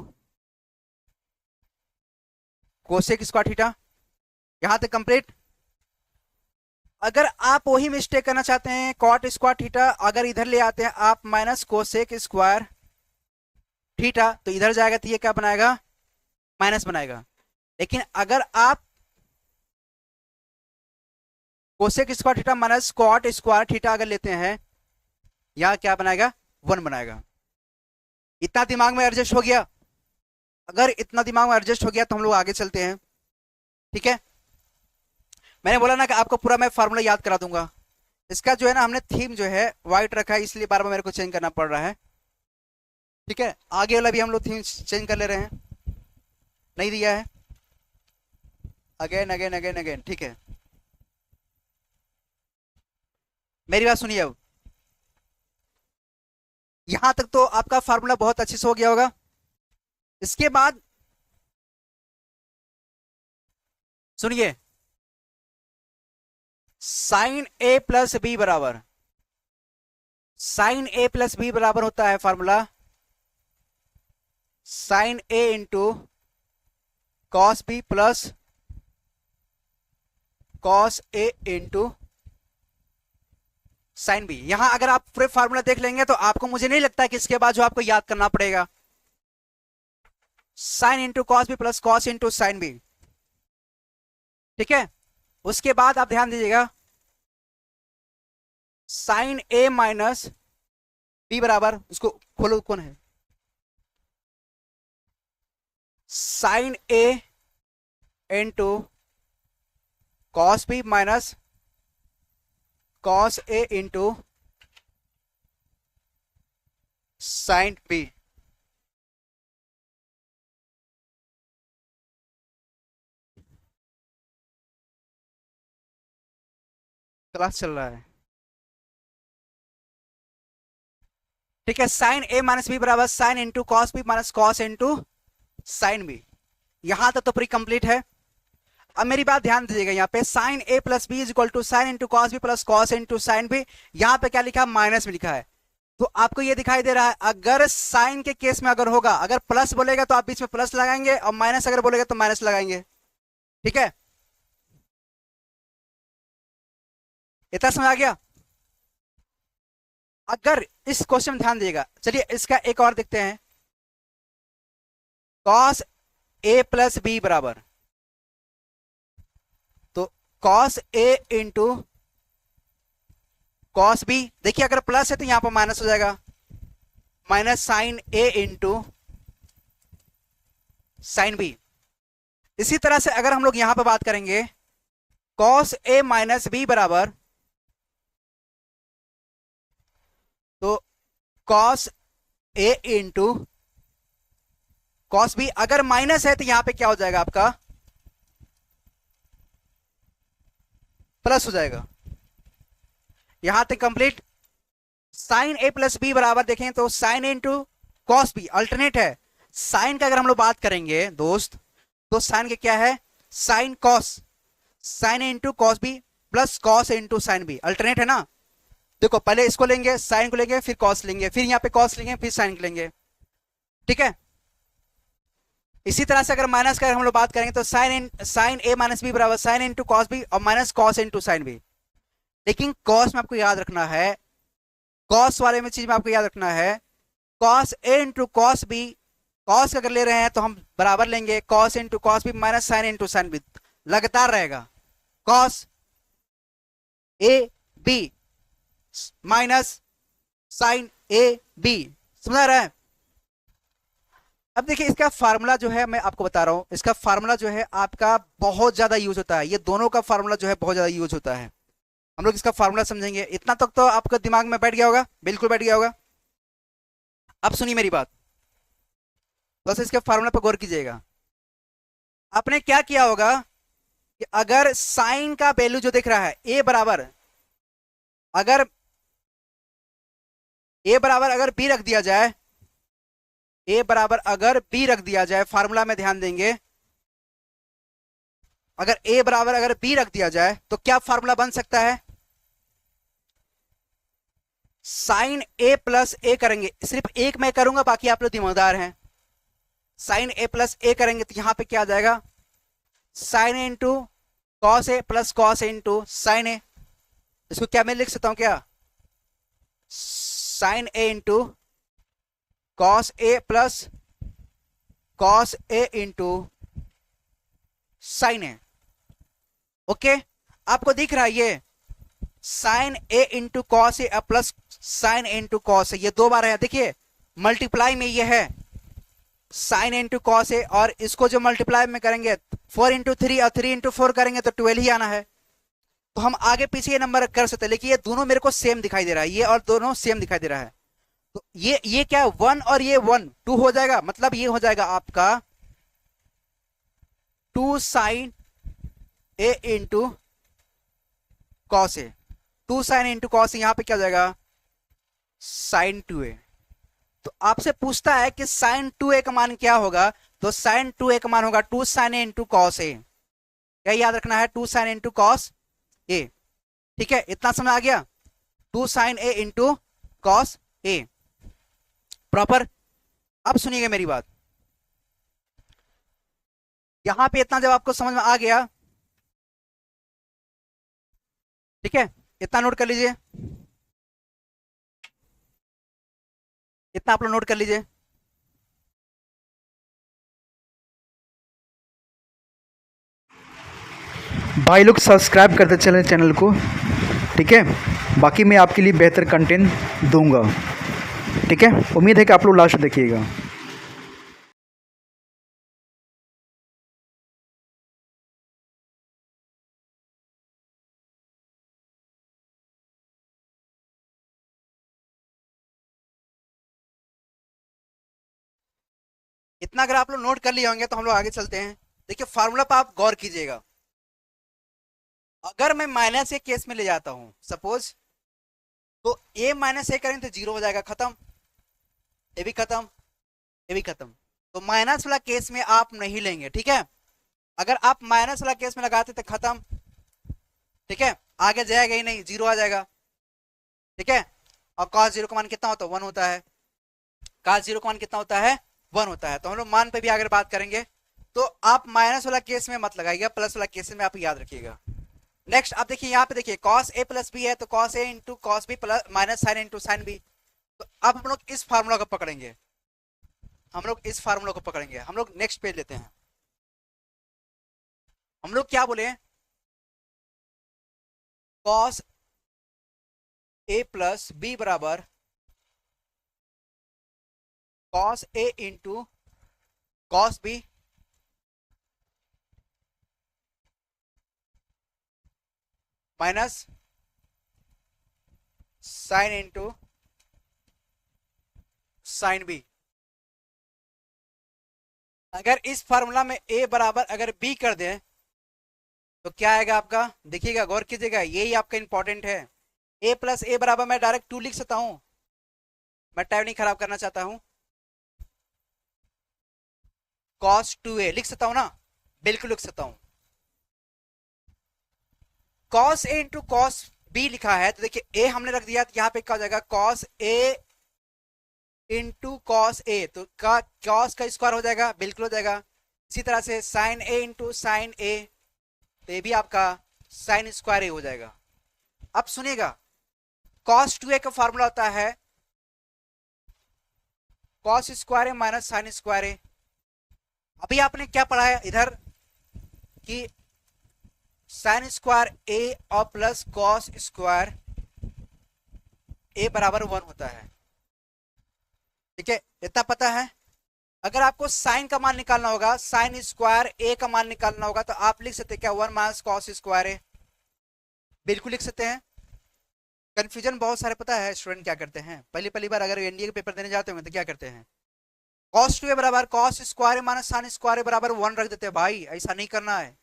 Speaker 1: cosec square theta. यहां तक कंप्लीट। अगर आप वही मिस्टेक करना चाहते हैं कॉट स्क्वायर थीटा अगर इधर ले आते हैं आप माइनस कोसेक स्क्वायर थीटा तो इधर जाएगा तो ये क्या बनाएगा, माइनस बनाएगा। लेकिन अगर आप cosec square theta minus cot square theta अगर लेते हैं यहां क्या बनाएगा, 1 बनाएगा। इतना दिमाग में एडजस्ट हो गया? अगर इतना दिमाग में एडजस्ट हो गया तो हम लोग आगे चलते हैं। ठीक है, मैंने बोला ना कि आपको पूरा मैं फार्मूला याद करा दूंगा। इसका जो है ना हमने थीम जो है व्हाइट रखा है इसलिए बार बार मेरे को चेंज करना पड़ रहा है। ठीक है, आगे वाला भी हम लोग थीम चेंज कर ले रहे हैं, नहीं दिया है, अगेन अगेन अगेन अगेन। ठीक है, मेरी बात सुनिए। अब यहां तक तो आपका फार्मूला बहुत अच्छे से हो गया होगा। इसके बाद सुनिए, साइन ए प्लस बी बराबर, साइन ए प्लस बी बराबर होता है formula sine A into cos B plus cos A into sine B. यहां अगर आप पूरे फार्मूला देख लेंगे तो आपको, मुझे नहीं लगता कि इसके बाद जो आपको याद करना पड़ेगा, sine into cos B plus cos into sine B. ठीक है, उसके बाद आप ध्यान दीजिएगा साइन ए माइनस बी बराबर, उसको खोलो कौन है, sine A into cos B minus cos A into sine B. Class चल रहा है। ठीक है, साइन ए माइनस बी बराबर sine into cos B minus cos into sine B. यहां तक तो पूरी कंप्लीट है। अब मेरी बात ध्यान दीजिएगा, यहाँ पे sine A plus B is equal to sine into cos B plus cos into sine B. यहाँ पे क्या लिखा है, माइनस में लिखा है। तो आपको ये दिखाई दे रहा है, अगर साइन के केस में अगर होगा, अगर प्लस बोलेगा तो आप बीच में प्लस लगाएंगे और माइनस अगर बोलेगा तो माइनस लगाएंगे। ठीक है, इतना समझ आ गया? अगर इस क्वेश्चन में ध्यान दीजिएगा, चलिए इसका एक और देखते हैं। कॉस ए प्लस बी बराबर, तो cos A into cos B, देखिए अगर प्लस है तो यहां पर माइनस हो जाएगा, minus sine A into sine B. इसी तरह से अगर हम लोग यहां पर बात करेंगे कॉस ए माइनस बी बराबर, तो cos A into cos B, अगर माइनस है तो यहां पे क्या हो जाएगा आपका, प्लस हो जाएगा। यहां तक complete. Sign A plus B बराबर देखें तो sine A into cos B alternate है। साइन का अगर हम लोग बात करेंगे दोस्त, तो साइन के क्या है, sine cos, sine A into cos B plus cos into sine B, alternate है ना। देखो पहले इसको लेंगे, साइन को लेंगे, फिर कॉस लेंगे, फिर यहां पे कॉस लेंगे, फिर साइन लेंगे। ठीक है, इसी तरह से अगर माइनस का हम लोग बात करेंगे तो साइन ए माइनस बी बराबर साइन इंटू कॉस बी और minus cos into sine B. लेकिन कॉस में आपको याद रखना है, कॉस वाले में चीज में आपको याद रखना है, cos A into cos B, cos अगर ले रहे हैं तो हम बराबर लेंगे cos into cos B minus sine into sine B, लगातार रहेगा। Cos A B minus sine A B, समझ आ रहा है? अब देखिए इसका फार्मूला जो है मैं आपको बता रहा हूं, इसका फार्मूला जो है आपका बहुत ज्यादा यूज होता है, ये दोनों का फार्मूला जो है बहुत ज्यादा यूज होता है। हम लोग इसका फार्मूला समझेंगे, इतना तक तो आपका दिमाग में बैठ गया होगा, बिल्कुल बैठ गया होगा। अब सुनिए मेरी बात, बस इसके फार्मूला पर गौर कीजिएगा। आपने क्या किया होगा कि अगर साइन का वैल्यू जो दिख रहा है ए बराबर, अगर ए बराबर अगर बी रख दिया जाए, ए बराबर अगर बी रख दिया जाए, फार्मूला में ध्यान देंगे, अगर ए बराबर अगर बी रख दिया जाए तो क्या फार्मूला बन सकता है, साइन ए प्लस ए करेंगे, सिर्फ एक मैं करूंगा, बाकी आप लोग दिमागदार हैं। साइन ए प्लस ए करेंगे तो यहां पे क्या आ जाएगा, sign A into cos A plus cos A into sign ए। इसको क्या मैं लिख सकता हूं क्या, sign A into cos A plus cos A into sign A. Okay, आपको दिख रहा है ये sign A into cos A plus sign A into cos A, ये दो बार है, देखिए मल्टीप्लाई में ये है sine A into cos A, और इसको जो मल्टीप्लाई में करेंगे 4 इंटू 3 और 3 इंटू 4 करेंगे तो 12 ही आना है। तो हम आगे पीछे ये नंबर कर सकते हैं, लेकिन ये दोनों मेरे को सेम दिखाई दे रहा है, ये और दोनों सेम दिखाई दे रहा है। तो ये क्या है 1 और ये 1 2 हो जाएगा, मतलब ये हो जाएगा आपका 2 sign A into cos A, 2 sign into cos A, यहां पे क्या हो जाएगा साइन 2a। तो आपसे पूछता है कि साइन 2a का मान क्या होगा, तो साइन 2a का मान होगा 2 sign A into cos A. क्या याद रखना है, 2 साइन इंटू कॉस ए। ठीक है, इतना समझ आ गया, 2 sign A into cos A proper. अब सुनिएगा मेरी बात, यहां पे इतना जब आपको समझ में आ गया, ठीक है, इतना नोट कर लीजिए, इतना आप लोग नोट कर लीजिए।
Speaker 2: भाई लोग सब्सक्राइब करते चलें चैनल को, ठीक है, बाकी मैं आपके लिए बेहतर कंटेंट दूंगा, ठीक है। उम्मीद है कि आप लोग लास्ट देखिएगा।
Speaker 1: इतना अगर आप लोग नोट कर लिए होंगे तो हम लोग आगे चलते हैं। देखिए फार्मूला पर आप गौर कीजिएगा, अगर मैं माइनस ए केस में ले जाता हूं सपोज, तो ए माइनस ए करेंगे तो 0 हो जाएगा, खत्म, ए भी खत्म, ए भी खत्म। तो माइनस वाला केस में आप नहीं लेंगे, ठीक है। अगर आप माइनस वाला केस में लगाते तो खत्म, ठीक है, आगे जाएगा ही नहीं, 0 आ जाएगा, ठीक है। और cos 0 का मान कितना होता है, 1 होता है, cos 0 का मान कितना होता है, 1 होता है। तो हम लोग मान पे भी अगर बात करेंगे तो आप माइनस वाला केस में मत लगाइएगा, प्लस वाला केस में आप याद रखिएगा। नेक्स्ट आप देखिए, यहाँ पे देखिए cos a प्लस बी है, तो cos a into cos B plus minus sine into sine B. तो अब हम लोग इस फार्मूला को पकड़ेंगे, हम लोग इस फार्मूला को पकड़ेंगे। हम लोग नेक्स्ट पेज लेते हैं, हम लोग क्या बोले, cos a प्लस बी बराबर cos a into cos b minus sine into sine B. अगर इस फार्मूला में a बराबर अगर b कर दें तो क्या आएगा आपका, देखिएगा गौर कीजिएगा, यही आपका इंपॉर्टेंट है। a प्लस ए बराबर मैं डायरेक्ट 2 लिख सकता हूं, मैं टाइम नहीं खराब करना चाहता हूं, cos 2a लिख सकता हूं ना, बिल्कुल लिख सकता हूं। cos a into cos B लिखा है, तो देखिए a हमने रख दिया, तो यहां पे क्या हो जाएगा cos a into cos A, तो cos का स्क्वायर हो जाएगा, बिल्कुल हो जाएगा। इसी तरह से साइन a इंटू साइन ए, तो ये भी आपका साइन स्क्वायर ए हो जाएगा। अब सुनिएगा, cos 2a का फॉर्मूला होता है cos स्क्वायर ए माइनस साइन स्क्वायर ए। अभी आपने क्या पढ़ा है इधर कि साइन स्क्वायर ए और प्लस कॉस स्क्वायर ए बराबर 1 होता है, ठीक है, इतना पता है। अगर आपको साइन का मान निकालना होगा, साइन स्क्वायर ए का मान निकालना होगा, तो आप लिख सकते हैं क्या, 1 माइनस कॉस स्क्वायर ए, बिल्कुल लिख सकते हैं। कंफ्यूजन बहुत सारे पता है स्टूडेंट क्या करते हैं, पहली पहली बार अगर एनडीए के पेपर देने जाते होंगे तो क्या करते हैं, cos 2a बराबर cos square minus sine square बराबर 1 रख देते हैं। भाई ऐसा नहीं करना है,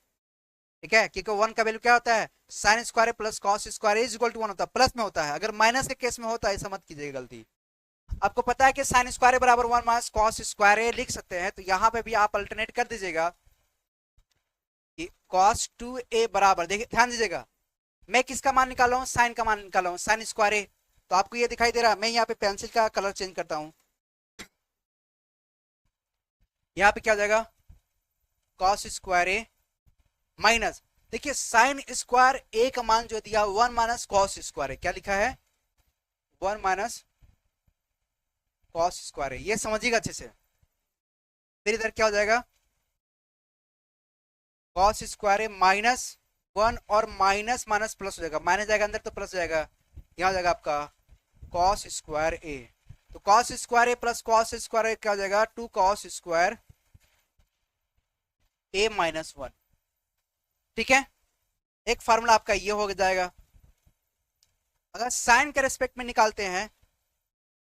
Speaker 1: ठीक है, क्योंकि 1 का वैल्यू क्या होता है, sine square plus cos square is equal to 1 होता है, प्लस में होता है। अगर माइनस के केस में होता है ऐसा मत कीजिएगा गलती। आपको पता है कि साइन स्क्वायर बराबर 1 माइनस कॉस स्क्वायर ए लिख सकते हैं, तो यहां पे भी आप अल्टरनेट कर दीजिएगा कि cos 2a बराबर, देखिए ध्यान दीजिएगा, मैं किसका मान निकाल रहा हूं, साइन का मान निकाल रहा हूं, साइन स्क्वायर ए, तो आपको ये दिखाई दे रहा है। मैं यहाँ पे पेंसिल का कलर चेंज करता हूँ। यहाँ पे क्या हो जाएगा, कॉस स्क्वायर ए माइनस, देखिए साइन स्क्वायर ए का मान जो दिया 1 माइनस कॉस स्क्वायर है, क्या लिखा है 1 माइनस कॉस स्क्वायर है, ये समझिएगा अच्छे से। फिर इधर क्या हो जाएगा, कॉस स्क्वायर है माइनस 1 और माइनस माइनस प्लस हो जाएगा, माइनस जाएगा अंदर तो प्लस हो जाएगा, यहाँ हो जाएगा आपका कॉस स्क्वायर ए। तो कॉस स्क्वायर ए प्लस कॉस स्क्वायर ए क्या हो जाएगा 2 कॉस स्क्वायर ए माइनस 1। ठीक है, एक फार्मूला आपका ये हो जाएगा। अगर साइन के रेस्पेक्ट में निकालते हैं,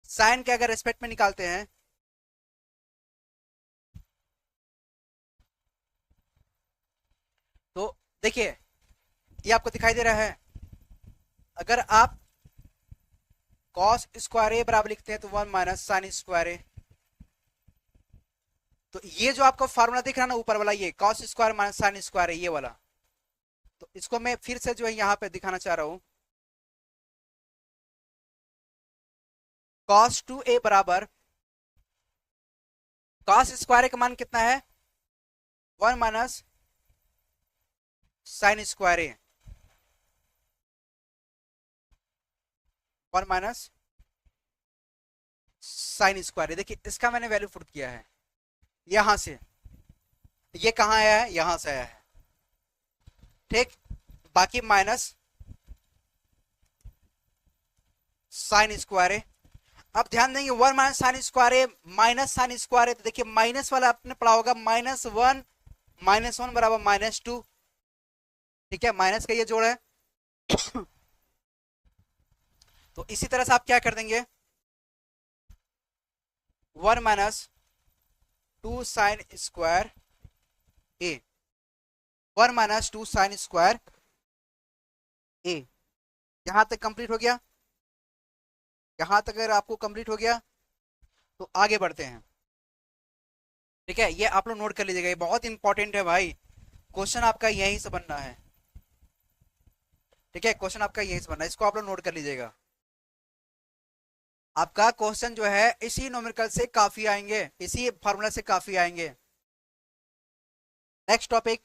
Speaker 1: साइन के अगर रेस्पेक्ट में निकालते हैं तो देखिए ये आपको दिखाई दे रहा है, अगर आप कॉस स्क्वायर ए बराबर लिखते हैं तो 1 माइनस साइन स्क्वायर ए, तो ये जो आपको फार्मूला दिख रहा है ना ऊपर वाला, ये cos square minus sine square है ये वाला, तो इसको मैं फिर से जो है यहां पे दिखाना चाह रहा हूं। कॉस 2a बराबर कॉस स्क्वायर का मान कितना है 1 माइनस साइन स्क्वायर ए, 1 माइनस साइन स्क्वायर। देखिए इसका मैंने वैल्यू पुट किया है यहां से, ये कहां आया है, यहां से आया है। ठीक, बाकी माइनस साइन स्क्वायर है। अब ध्यान देंगे 1 माइनस साइन स्क्वायर है माइनस साइन स्क्वायर है, तो देखिए माइनस वाला आपने पढ़ा होगा -1 -1 बराबर -2। ठीक है, माइनस का ये जोड़ है। तो इसी तरह से आप क्या कर देंगे 1 माइनस 2 साइन स्क्वायर ए, 1 माइनस 2 साइन स्क्वायर ए। यहां तक कंप्लीट हो गया, यहां तक अगर आपको कंप्लीट हो गया तो आगे बढ़ते हैं। ठीक है, ये आप लोग नोट कर लीजिएगा, ये बहुत इंपॉर्टेंट है भाई, क्वेश्चन आपका यहीं से बनना है। ठीक है, क्वेश्चन आपका यहीं से बनना है, इसको आप लोग नोट कर लीजिएगा। आपका क्वेश्चन जो है इसी न्यूमेरिकल से काफी आएंगे, इसी फार्मूला से काफी आएंगे। नेक्स्ट टॉपिक,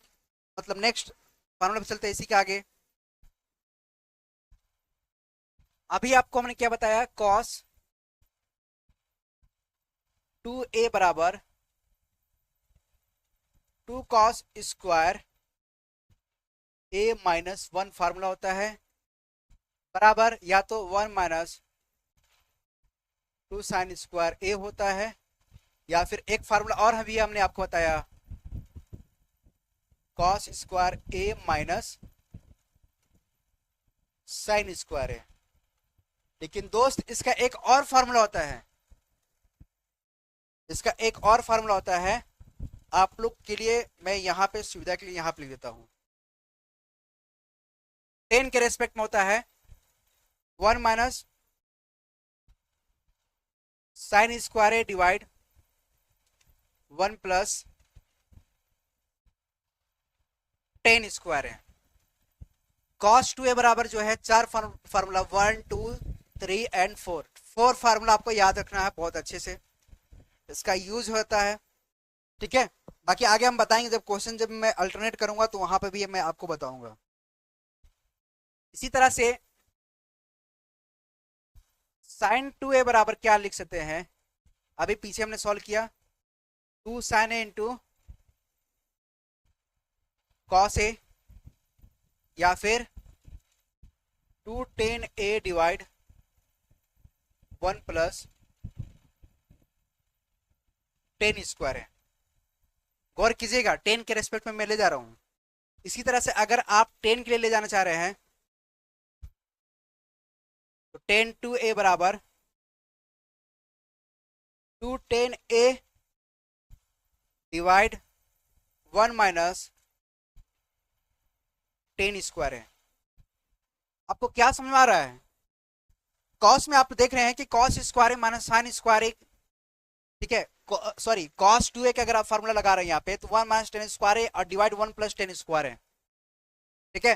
Speaker 1: मतलब नेक्स्ट फार्मूला पे चलते हैं इसी के आगे। अभी आपको हमने क्या बताया, कॉस 2a बराबर 2 cos square a minus 1 formula होता है, बराबर या तो 1 माइनस 2 साइन स्क्वायर a होता है, या फिर एक फार्मूला और अभी हमने आपको बताया cos square a minus sine square है। लेकिन दोस्त इसका एक और फार्मूला होता है, इसका एक और फार्मूला होता है, आप लोग के लिए मैं यहां पे सुविधा के लिए यहां पे लिख देता हूं। 10 के रेस्पेक्ट में होता है 1 माइनस साइन स्क्वायर ए डिवाइड 1 प्लस टेन स्क्वायर है। कॉस 2a बराबर जो है 4 फार्मूला 1 2 3 एंड 4 फार्मूला आपको याद रखना है बहुत अच्छे से, इसका यूज होता है। ठीक है, बाकी आगे हम बताएंगे जब क्वेश्चन जब मैं अल्टरनेट करूंगा तो वहां पे भी मैं आपको बताऊंगा। इसी तरह से साइन 2a बराबर क्या लिख सकते हैं, अभी पीछे हमने सॉल्व किया 2 sign A into cos A, या फिर 2 टेन ए डिवाइड 1 प्लस टेन स्क्वायर है। गौर कीजिएगा 10 के रेस्पेक्ट में मैं ले जा रहा हूं। इसी तरह से अगर आप 10 के लिए ले जाना चाह रहे हैं तो 10 टू ए बराबर 2 टेन ए डिवाइड 1 माइनस टेन स्क्वायर है। आपको क्या समझ में आ रहा है, कॉस में आप देख रहे हैं कि कॉस स्क्वायर है माइनस साइन स्क्वायर एक, ठीक है, सॉरी कॉस 2a का अगर आप फार्मूला लगा रहे हैं यहाँ पे तो 1 माइनस टेन स्क्वायर है और डिवाइड 1 प्लस टेन स्क्वायर है। ठीक है,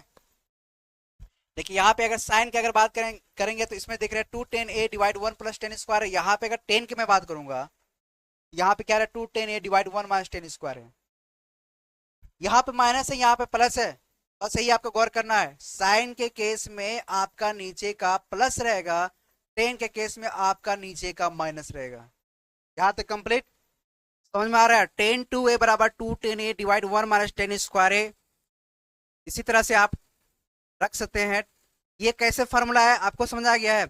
Speaker 1: देखिए यहाँ पे अगर साइन की अगर बात करेंगे तो इसमें देख रहे हैं 2tan a divide 1 plus ten square है। यहाँ पे अगर टेन की मैं बात करूंगा, यहाँ पे क्या है 2tan a divide 1 minus tan square है। यहाँ पे माइनस है, यहाँ पे प्लस है। बस यही आपको गौर करना है। साइन के केस में आपका नीचे का प्लस रहेगा, टेन के केस में आपका नीचे का माइनस रहेगा। यहाँ तक कंप्लीट समझ में आ रहा है। टेन टू ए बराबर 2tan a divide 1 minus tan square है। इसी तरह से आप रख सकते हैं। ये कैसे फॉर्मूला है आपको समझ आ गया है।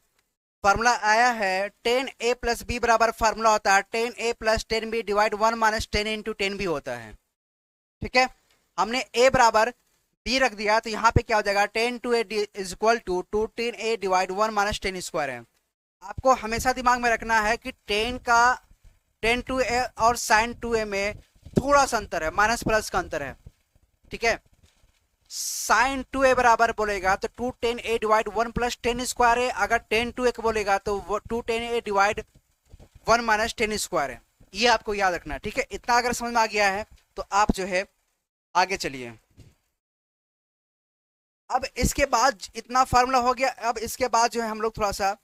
Speaker 1: फॉर्मूला आया है 10a प्लस बी बराबर फॉर्मूला होता है 10a plus 10b divide 1 minus 10 into 10b होता है। ठीक है, हमने a बराबर b रख दिया तो यहाँ पे क्या हो जाएगा 10 two a is equal to 2tan a divide 1 minus 10 square है। आपको हमेशा दिमाग में रखना है कि 10 टू a और साइन 2a में थोड़ा सा अंतर है, माइनस प्लस का अंतर है। ठीक है, साइन 2a बराबर बोलेगा तो 2tan a divide 1 plus 10 square है। अगर 10 2a बोलेगा तो 2tan a divide 1 minus 10 square है। ये आपको याद रखना है। ठीक है, इतना अगर समझ में आ गया है तो आप जो है आगे चलिए। अब इसके बाद इतना फार्मूला हो गया। अब इसके बाद जो है हम लोग थोड़ा सा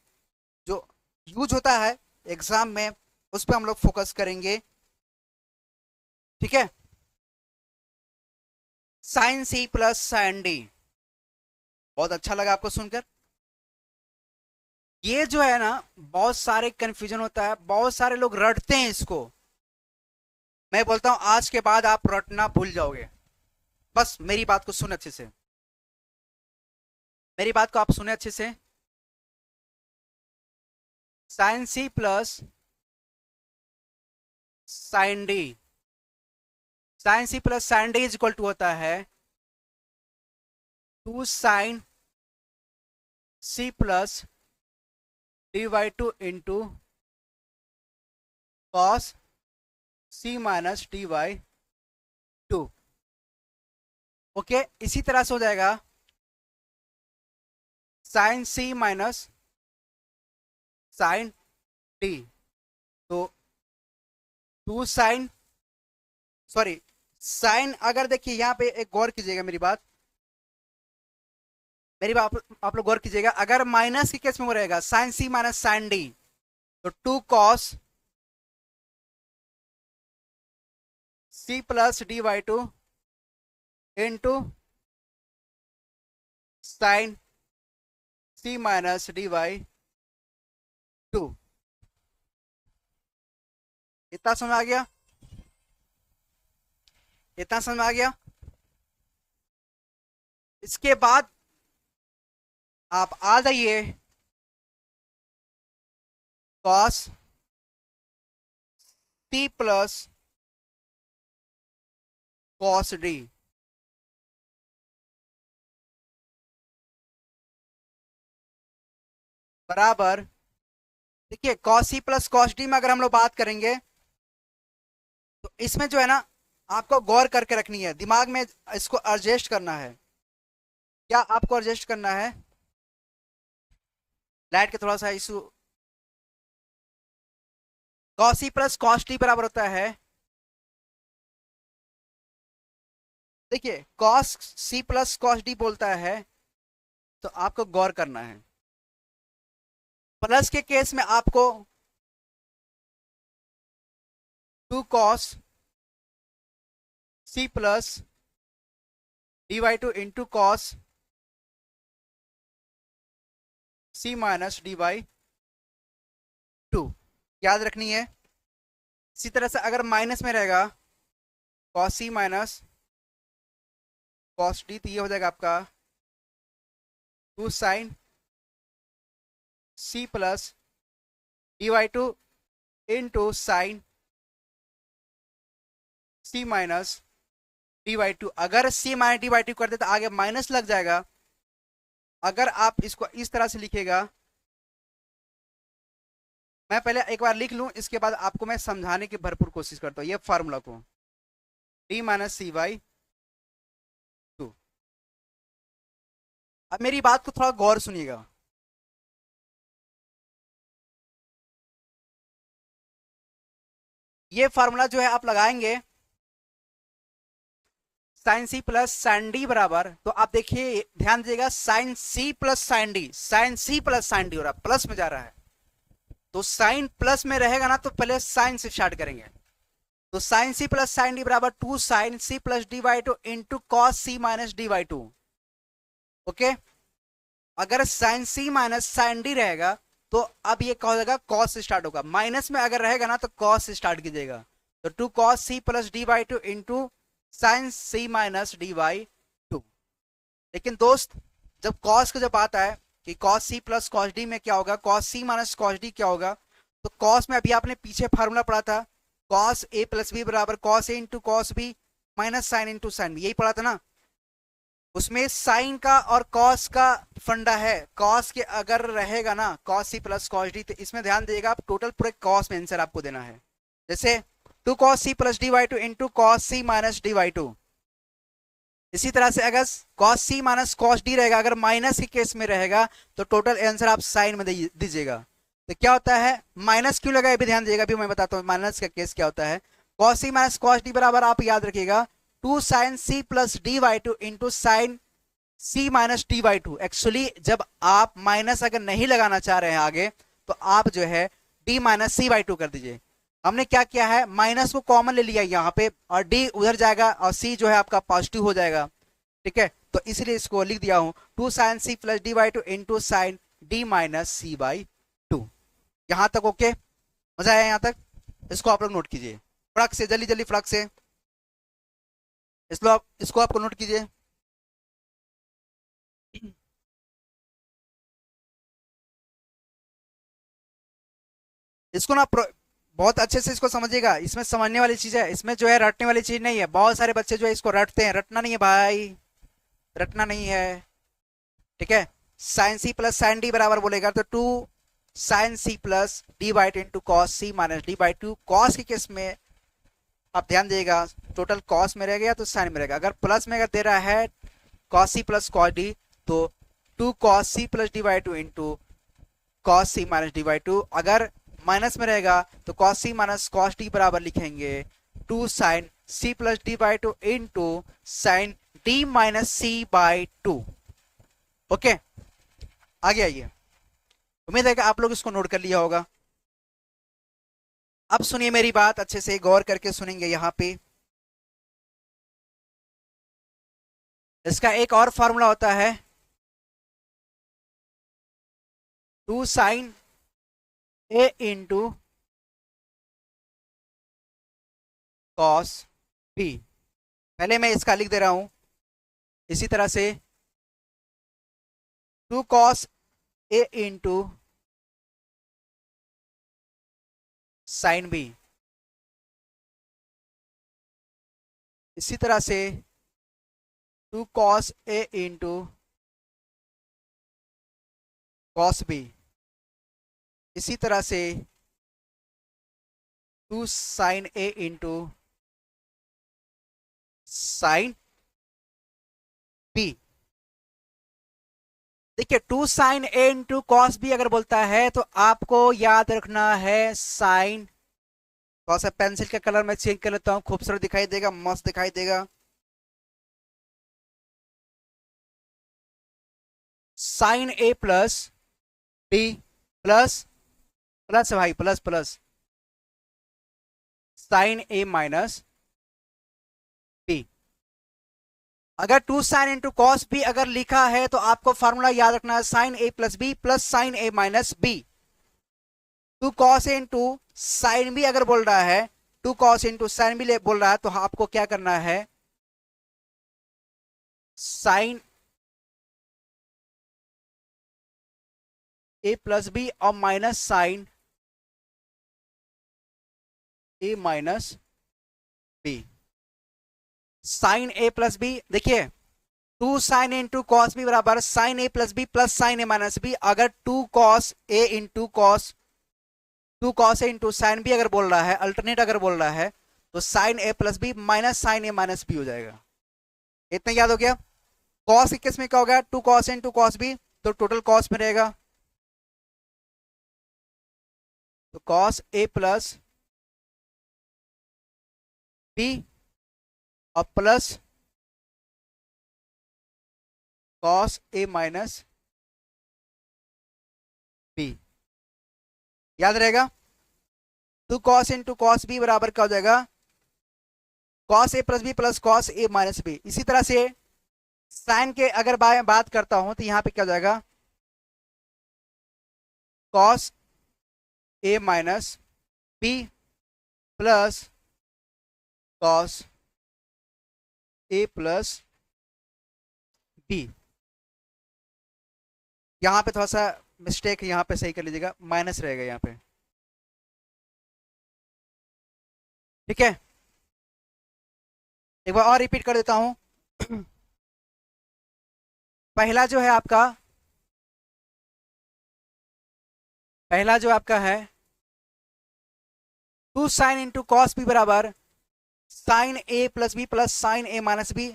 Speaker 1: जो यूज होता है एग्जाम में उस पर हम लोग फोकस करेंगे। ठीक है, sine C plus sine D. बहुत अच्छा लगा आपको सुनकर। ये जो है ना बहुत सारे कंफ्यूजन होता है, बहुत सारे लोग रटते हैं इसको। मैं बोलता हूं आज के बाद आप रटना भूल जाओगे। बस मेरी बात को सुन अच्छे से, मेरी बात को आप सुने अच्छे से। Sine C plus sine D, sine C plus sine D is equal to होता है 2 sine C plus D by two into cos C minus D by two. Okay, इसी तरह से हो जाएगा sine C minus sine D. तो 2 sign, sorry sine, अगर देखिए यहाँ पे एक गौर कीजिएगा मेरी बात, आप लोग गौर कीजिएगा। अगर माइनस के केस में वो रहेगा sine C minus sine D तो 2 cos C plus D by two into sine C minus D by two. इतना समझ आ गया, इतना समझ आ गया। इसके बाद आप आ जाइए cos C plus cos D बराबर, देखिए cos C plus cos D में अगर हम लोग बात करेंगे तो इसमें जो है ना आपको गौर करके रखनी है, दिमाग में इसको एडजस्ट करना है। क्या आपको एडजस्ट करना है? लाइट के थोड़ा सा issue. Cos C plus cos D बराबर होता है, देखिए cos C plus cos D बोलता है तो आपको गौर करना है। प्लस के केस में आपको 2 cos C plus D by two into cos C minus D by two याद रखनी है। इसी तरह से अगर माइनस में रहेगा cos C minus cos D तो ये हो जाएगा आपका 2 sine C plus D by two into sine C minus D by two. अगर C minus D by two कर दे तो आगे माइनस लग जाएगा। अगर आप इसको इस तरह से लिखेगा, मैं पहले एक बार लिख लूं इसके बाद आपको मैं समझाने की भरपूर कोशिश करता हूं ये फार्मूला को। D minus C by two. अब मेरी बात को थोड़ा गौर सुनिएगा। ये फार्मूला जो है आप लगाएंगे, sine C plus sine D बराबर, तो आप देखिए ध्यान दीजिएगा, sine C plus sine D, sine C plus sine D हो रहा है, प्लस में जा रहा है, तो साइन प्लस में रहेगा ना तो पहले साइन से स्टार्ट करेंगे। तो sine C plus sine D बराबर 2 sine C plus D by two into cos C minus D by two. Okay, अगर sine C minus sine D रहेगा तो अब ये क्या हो जाएगा, कॉस से स्टार्ट होगा, माइनस में अगर रहेगा ना तो कॉस से स्टार्ट कीजिएगा। तो 2 cos C plus D by two into sine C minus D by two. लेकिन दोस्त जब कॉस का जब आता है कि cos C plus cos D में क्या होगा, cos C minus cos D क्या होगा, तो कॉस में अभी आपने पीछे फार्मूला पढ़ा था, कॉस ए प्लस बी बराबर cos A into cos B minus sine into sine B, यही पढ़ा था ना। उसमें साइन का और कॉस का फंडा है, कॉस के अगर रहेगा ना cos C plus cos D, तो इसमें ध्यान दीजिएगा आप टोटल पूरे कॉस में आंसर आपको देना है। जैसे 2 cos C plus D by two into cos C minus D by two. इसी तरह से अगर cos C minus cos D रहेगा, अगर माइनस के केस में रहेगा तो टोटल आंसर आप साइन में दीजिएगा। तो क्या होता है, माइनस क्यों लगा ये भी ध्यान दीजिएगा, अभी मैं बताता हूँ माइनस का केस क्या होता है। Cos C minus cos D बराबर आप याद रखिएगा 2 sine C plus D by two into sine C minus D by two. Actually जब आप माइनस अगर नहीं लगाना चाह रहे हैं आगे, तो आप जो है D minus C by two कर दीजिए। हमने क्या किया है, माइनस को कॉमन ले लिया यहाँ पे और डी उधर जाएगा और सी जो है आपका पॉजिटिव हो जाएगा। ठीक है, तो इसलिए इसको लिख दिया हूं 2 sine C plus D by two into sine D minus C by two. यहां तक ओके, मजा आया यहां तक? इसको आप लोग नोट कीजिए फटक से, जल्दी जल्दी फटक से इसको आपको नोट कीजिए। इसको ना बहुत अच्छे से इसको समझिएगा, इसमें समझने वाली चीज है, इसमें जो है रटने वाली चीज नहीं है। बहुत सारे बच्चे जो है इसको रटते हैं, रटना नहीं है भाई, रटना नहीं है। ठीक है, sine C plus sine D बराबर बोलेगा तो 2 sine C plus D by two into cos C minus D by two. Cos के केस में आप ध्यान देगा टोटल कॉस में रहेगा या तो साइन में रहेगा। अगर प्लस में अगर दे रहा है cos C plus cos D तो 2 cos C plus D by two into cos C minus D by two. अगर माइनस में रहेगा तो cos C minus cos D बराबर लिखेंगे 2 sine C plus D by two into sine D minus C by two. Okay, आगे आइए, उम्मीद है कि आप लोग इसको नोट कर लिया होगा। अब सुनिए मेरी बात अच्छे से, गौर करके सुनेंगे। यहां पे इसका एक और फॉर्मूला होता है 2 sign A into cos B. पहले मैं इसका लिख दे रहा हूं इसी तरह से 2 cos A into sine B. इसी तरह से 2 cos A into cos B. इसी तरह से 2 sign A into sine B. देखिए 2 sign A into cos B अगर बोलता है तो आपको याद रखना है साइन। थोड़ा सा पेंसिल का कलर मैं चेंज कर लेता हूं, खूबसूरत दिखाई देगा, मस्त दिखाई देगा। Sign A plus B plus plus भाई plus plus sign A minus B. अगर 2 साइन इंटू कॉस बी अगर लिखा है तो आपको फॉर्मूला याद रखना है sine A plus B plus sign A minus B. 2 cos A into sine B अगर बोल रहा है, 2 कॉस इंटू साइन बी बोल रहा है, तो आपको क्या करना है, साइन ए प्लस बी और minus sine A minus B. Sign A plus B, देखिए 2 साइन इंटू कॉस बी बराबर sine A plus B plus sign A minus B. अगर 2 cos A into cos 2 cos A into sine B अगर बोल रहा है, alternate अगर बोल रहा है, तो sine A plus B minus sine A minus B हो जाएगा। इतना याद हो गया। कॉस के केस में क्या होगा, 2 cos A into cos B, तो टोटल कॉस में रहेगा तो कॉस ए प्लस बी और plus cos A minus B, याद रहेगा। 2 कॉस इंटू कॉस बी बराबर क्या हो जाएगा, cos A plus B plus cos A minus B. इसी तरह से साइन के अगर बात करता हूं तो यहां पे क्या हो जाएगा, cos A minus B plus cos A plus B. यहां पे थोड़ा सा मिस्टेक है, यहां पे सही कर लीजिएगा, माइनस रहेगा यहां पे, ठीक है। एक बार और रिपीट कर देता हूं। पहला जो है आपका, पहला जो आपका है 2 साइन इंटू कॉस बी बराबर sine A plus B plus sign A minus B.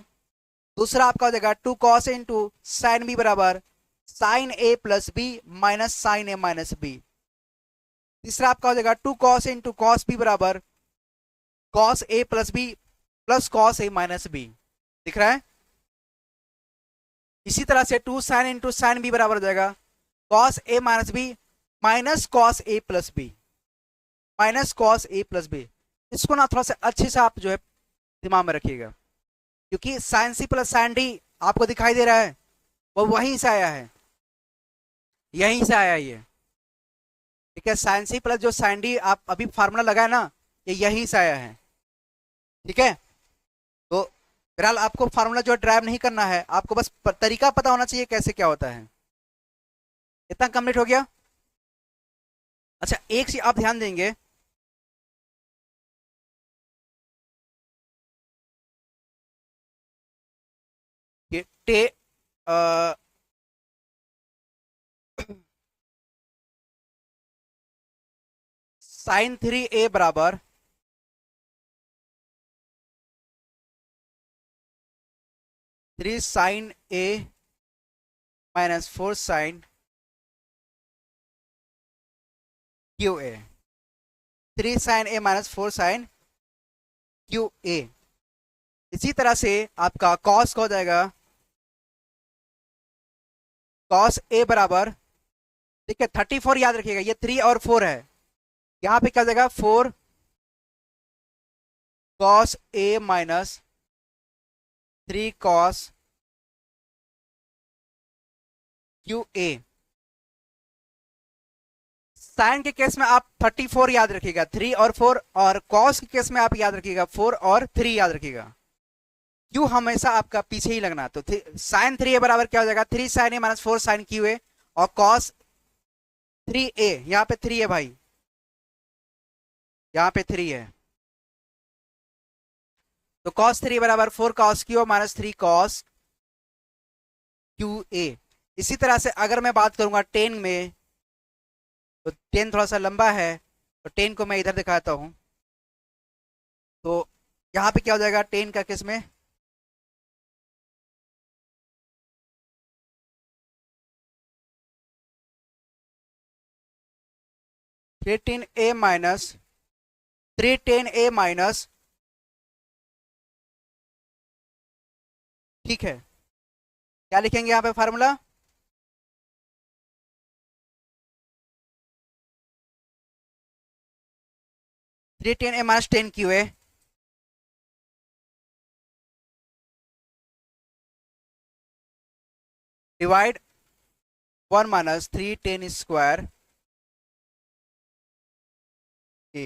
Speaker 1: दूसरा आपका हो जाएगा 2 कॉस इंटू साइन बी बराबर sine A plus B minus sine A minus B. तीसरा आपका हो जाएगा 2 कॉस इंटू कॉस बी बराबर cos A plus B plus cos A minus B, दिख रहा है। इसी तरह से 2 साइन इंटू साइन बी बराबर हो जाएगा cos A minus B minus cos A plus B, minus cos A plus B. इसको ना थोड़ा सा अच्छे से आप जो है दिमाग में रखिएगा, क्योंकि sine C plus sine D आपको दिखाई दे रहा है, वो वहीं से आया है, यहीं से आया ये, ठीक है। साइन सी प्लस जो साइन डी आप अभी फार्मूला लगाए ना, ये यहीं से आया है, ठीक है। तो फिलहाल आपको फार्मूला जो ड्राइव नहीं करना है, आपको बस तरीका पता होना चाहिए कैसे क्या होता है। इतना कंप्लीट हो गया। अच्छा, एक चीज आप ध्यान देंगे, कि टे साइन 3a बराबर 3 sine a minus 4 sine cube A, 3 sine a minus 4 sine cube A. इसी तरह से आपका कॉस का हो जाएगा कॉस ए बराबर, ठीक है, 34 याद रखिएगा, ये 3 और 4 है, यहां पे क्या हो जाएगा 4 cos A minus 3 cos cube A. Sine के केस में आप 34 याद रखिएगा, 3 और 4, और कॉस के केस में आप याद रखिएगा 4 और 3 याद रखिएगा। क्यू हमेशा आपका पीछे ही लगना, तो साइन 3a बराबर क्या हो जाएगा 3 sine A minus 4 sine cube A, और कॉस 3a, यहाँ पे 3 है भाई, यहाँ पे 3 है, तो कॉस 3 बराबर 4 cos Q minus 3 cos cube A. इसी तरह से अगर मैं बात करूंगा 10 में, तो 10 थोड़ा सा लंबा है, तो 10 को मैं इधर दिखाता हूं, तो यहाँ पे क्या हो जाएगा 10 का केस में, three tan A minus 310a minus, ठीक है, क्या लिखेंगे यहाँ पे formula, three tan A minus 10 cube A divide 1 minus 310 square A.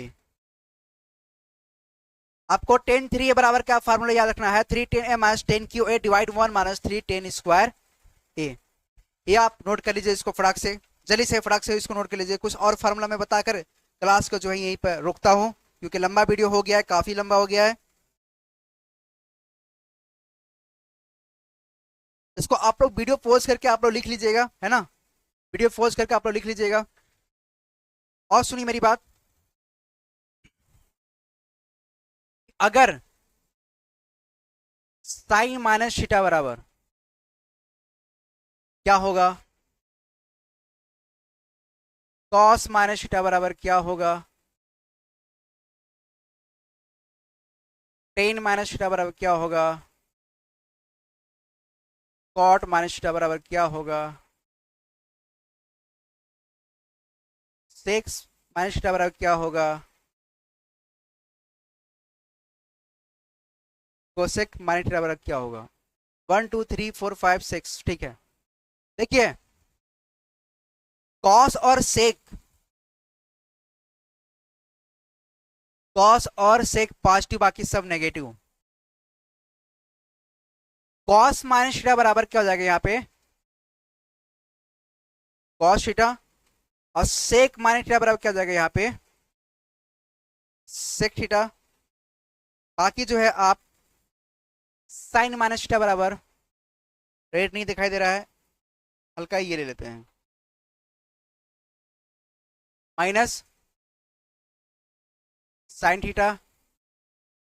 Speaker 1: आपको 10 3 बराबर क्या फार्मूला याद रखना है, 310a minus 10 cube A divide 1 minus 310 square A. ये आप नोट कर लीजिए इसको फटाक से, जल्दी से फटाक से इसको नोट कर लीजिए। कुछ और फार्मूला में बताकर क्लास को जो है यहीं पर रोकता हूं, क्योंकि लंबा वीडियो हो गया है, काफी लंबा हो गया है। इसको आप लोग वीडियो पॉज करके आप लोग लिख लीजिएगा, है ना, वीडियो पॉज करके आप लोग लिख लीजिएगा। और सुनिए मेरी बात, अगर साइन माइनस थीटा बराबर क्या होगा, कॉस माइनस थीटा बराबर क्या होगा, टेन माइनस थीटा बराबर क्या होगा, कॉट माइनस थीटा बराबर क्या होगा, सेक्स माइनस थीटा बराबर क्या होगा, कोसेक माइनस थीटा बराबर क्या होगा। 1 2 3 4 5 6, ठीक है। देखिए कॉस और सेक, कॉस और सेक पॉजिटिव, बाकी सब नेगेटिव। कॉस माइनस थीटा बराबर क्या हो जाएगा यहाँ पे, कॉस थीटा, और सेक माइनस थीटा बराबर क्या हो जाएगा यहाँ पे, सेक थीटा। बाकी जो है आप साइन माइनस थीटा बराबर, रेट नहीं दिखाई दे रहा है, हल्का ये ले लेते हैं, minus sine theta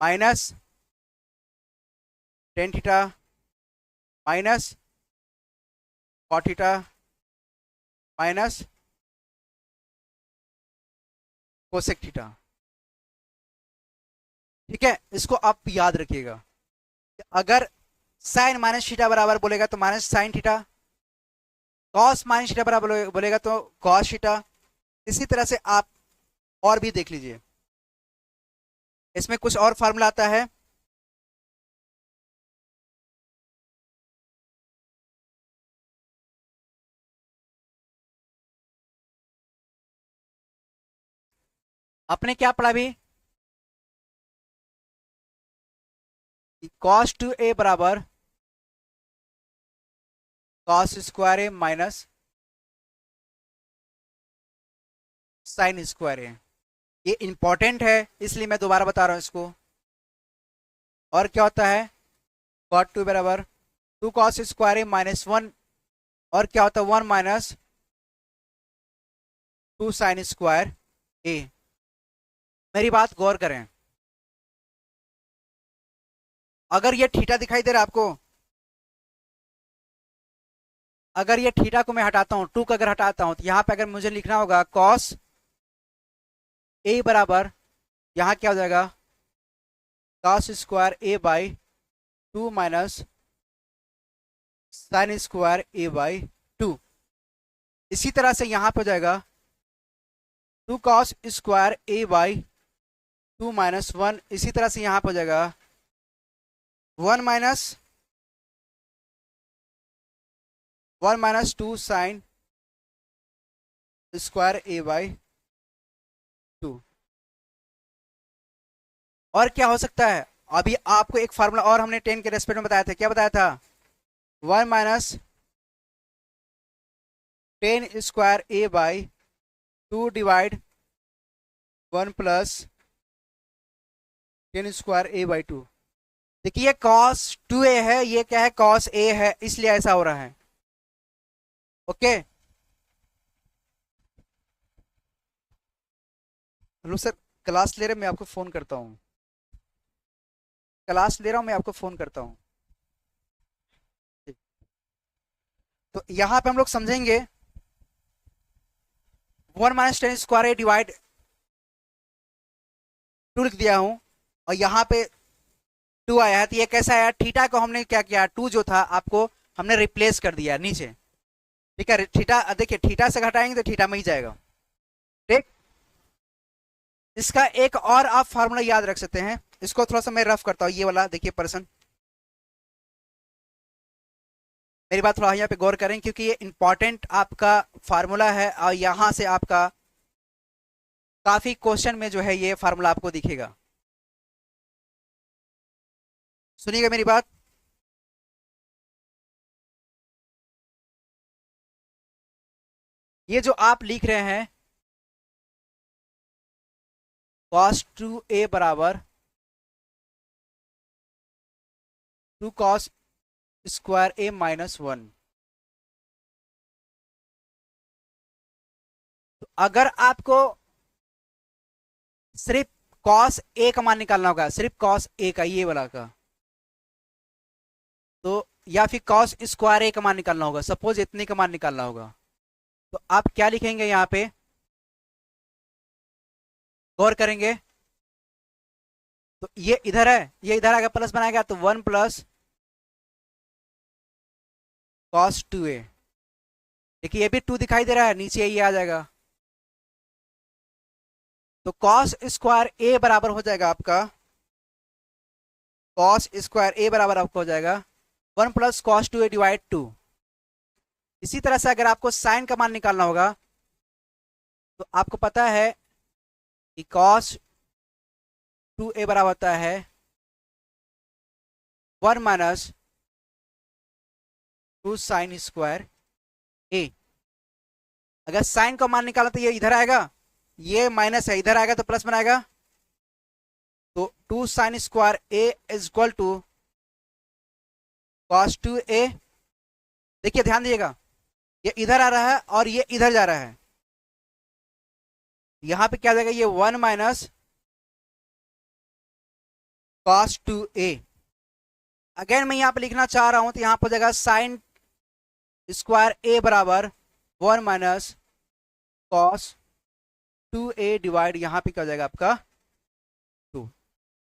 Speaker 1: minus tan theta minus cot theta minus cosec theta. ठीक है, इसको आप याद रखिएगा। अगर साइन माइनस थीटा बराबर बोलेगा तो minus sine theta, cos minus theta बराबर बोलेगा तो कॉस थीटा। इसी तरह से आप और भी देख लीजिए, इसमें कुछ और फार्मूला आता है। आपने क्या पढ़ा अभी, कॉस टू ए बराबर cos square A minus sign square A. ये इंपॉर्टेंट है इसलिए मैं दोबारा बता रहा हूं इसको। और क्या होता है, कॉट टू बराबर 2 कॉस स्क्वायर ए माइनस 1, और क्या होता है 1 माइनस 2 साइन स्क्वायर ए। मेरी बात गौर करें, अगर ये थीटा दिखाई दे रहा है आपको, अगर ये थीटा को मैं हटाता हूं, 2 का अगर हटाता हूं, तो यहां पे अगर मुझे लिखना होगा कॉस ए बराबर, यहां क्या हो जाएगा cos square A by 2 minus sign square A by 2। इसी तरह से यहां पे हो जाएगा 2 cos square A by 2 minus 1। इसी तरह से यहां पे हो जाएगा 1 minus 2 sine square A by 2। और क्या हो सकता है, अभी आपको एक फार्मूला और हमने 10 के रेस्पेक्ट में बताया था, क्या बताया था, 1 minus 10 square A by 2 divide 1 plus 10 square A by 2। देखिए कॉस 2a है, ये क्या है कॉस a है, इसलिए ऐसा हो रहा है। ओके, हेलो सर, क्लास ले रहे, मैं आपको फोन करता हूँ, क्लास ले रहा हूँ, मैं आपको फोन करता हूँ। तो यहां पे हम लोग समझेंगे 1 माइनस 10 स्क्वायर ए डिवाइड 2 लिख दिया हूं, और यहां पे 2 आया है, तो ये कैसा आया, थीटा को हमने क्या किया, 2 जो था आपको हमने रिप्लेस कर दिया नीचे। ठीक है, थीटा देखिए थीटा से घटाएंगे तो थीटा में ही जाएगा। ठीक, इसका एक और आप फार्मूला याद रख सकते हैं, इसको थोड़ा सा मैं रफ करता हूं, ये वाला देखिए पर्सन, मेरी बात थोड़ा यहाँ पे गौर करें क्योंकि ये इंपॉर्टेंट आपका फार्मूला है, और यहां से आपका काफी क्वेश्चन में जो है ये फार्मूला आपको दिखेगा। सुनिएगा मेरी बात, ये जो आप लिख रहे हैं cos 2a बराबर 2 cos स्क्वायर a माइनस 1। तो अगर आपको सिर्फ cos a का मान निकालना होगा, सिर्फ cos a का, ये वाला का, तो या फिर cos स्क्वायर a का मान निकालना होगा, सपोज इतने का मान निकालना होगा, तो आप क्या लिखेंगे यहां पे, गौर करेंगे तो ये इधर है, ये इधर आगे प्लस बनाएगा तो 1 प्लस कॉस 2a। देखिए ये भी 2 दिखाई दे रहा है, नीचे ये आ जाएगा, तो कॉस स्क्वायर ए बराबर हो जाएगा आपका, कॉस स्क्वायर ए बराबर आपको हो जाएगा 1 प्लस कॉस 2a डिवाइड 2। इसी तरह से अगर आपको साइन का मान निकालना होगा तो आपको पता है कि कॉस 2a बराबर होता है 1 माइनस 2 साइन स्क्वायर ए। अगर साइन का मान निकाला तो ये इधर आएगा, ये माइनस है, इधर आएगा तो प्लस बनाएगा, तो 2 sine square A is equal to cos 2a। देखिए ध्यान दीजिएगा, ये इधर आ रहा है और ये इधर जा रहा है, यहां पे क्या आ जाएगा, ये 1 माइनस कॉस 2a। अगेन मैं यहां पे लिखना चाह रहा हूं तो यहां पर हो जाएगा साइन स्क्वायर ए बराबर 1 माइनस कॉस 2a डिवाइड, यहां पे क्या हो जाएगा आपका 2।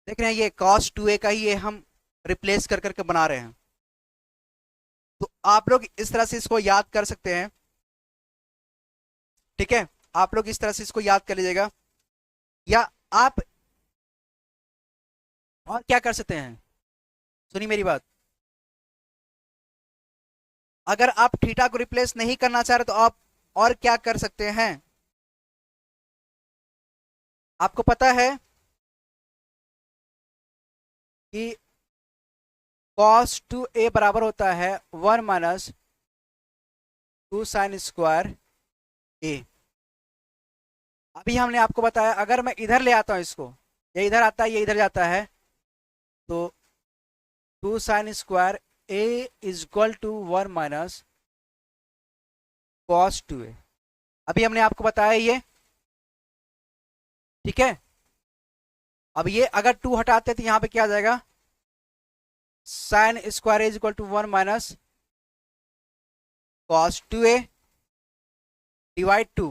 Speaker 1: देख रहे हैं ये कॉस 2a का ही ये हम रिप्लेस कर करके बना रहे हैं। तो आप लोग इस तरह से इसको याद कर सकते हैं, ठीक है, आप लोग इस तरह से इसको याद कर लीजिएगा। या आप और क्या कर सकते हैं, सुनिए मेरी बात, अगर आप थीटा को रिप्लेस नहीं करना चाह रहे तो आप और क्या कर सकते हैं, आपको पता है कि cos 2a बराबर होता है 1 माइनस 2 साइन स्क्वायर ए। अभी हमने आपको बताया अगर मैं इधर ले आता हूं इसको, ये इधर आता है ये इधर जाता है, तो 2 sine square A is equal to 1 minus cos 2a। अभी हमने आपको बताया ये, ठीक है। अब ये अगर 2 हटाते तो यहां पे क्या आ जाएगा, sine square is equal to 1 minus cos 2a divide 2।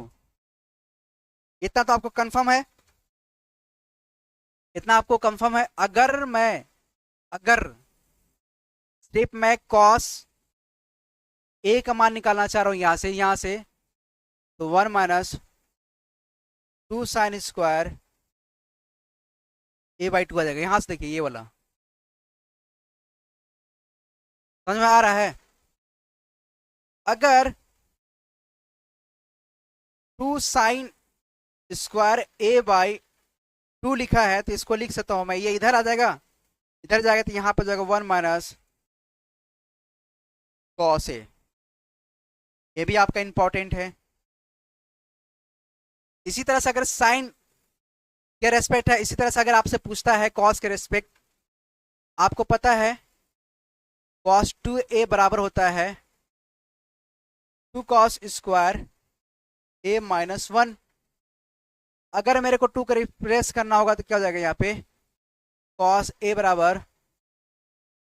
Speaker 1: इतना तो आपको कंफर्म है, इतना आपको कंफर्म है। अगर सिर्फ मैं कॉस ए का मान निकालना चाह रहा हूं यहां से तो 1 minus 2 sine square A by 2 आ जाएगा। यहां से देखिए ये वाला समझ में आ रहा है। अगर 2 साइन स्क्वायर ए बाई 2 लिखा है तो इसको लिख सकता हूं मैं, ये इधर आ जाएगा, इधर जाएगा तो यहां पर जाएगा 1 माइनस कॉस ए। ये भी आपका इंपॉर्टेंट है। इसी तरह से अगर साइन के रेस्पेक्ट है, इसी तरह से अगर आपसे पूछता है कॉस के रेस्पेक्ट, आपको पता है कॉस 2a बराबर होता है 2 कॉस स्क्वायर ए माइनस 1। अगर मेरे को 2 का रिप्लेस करना होगा तो क्या हो जाएगा, यहाँ पे कॉस ए बराबर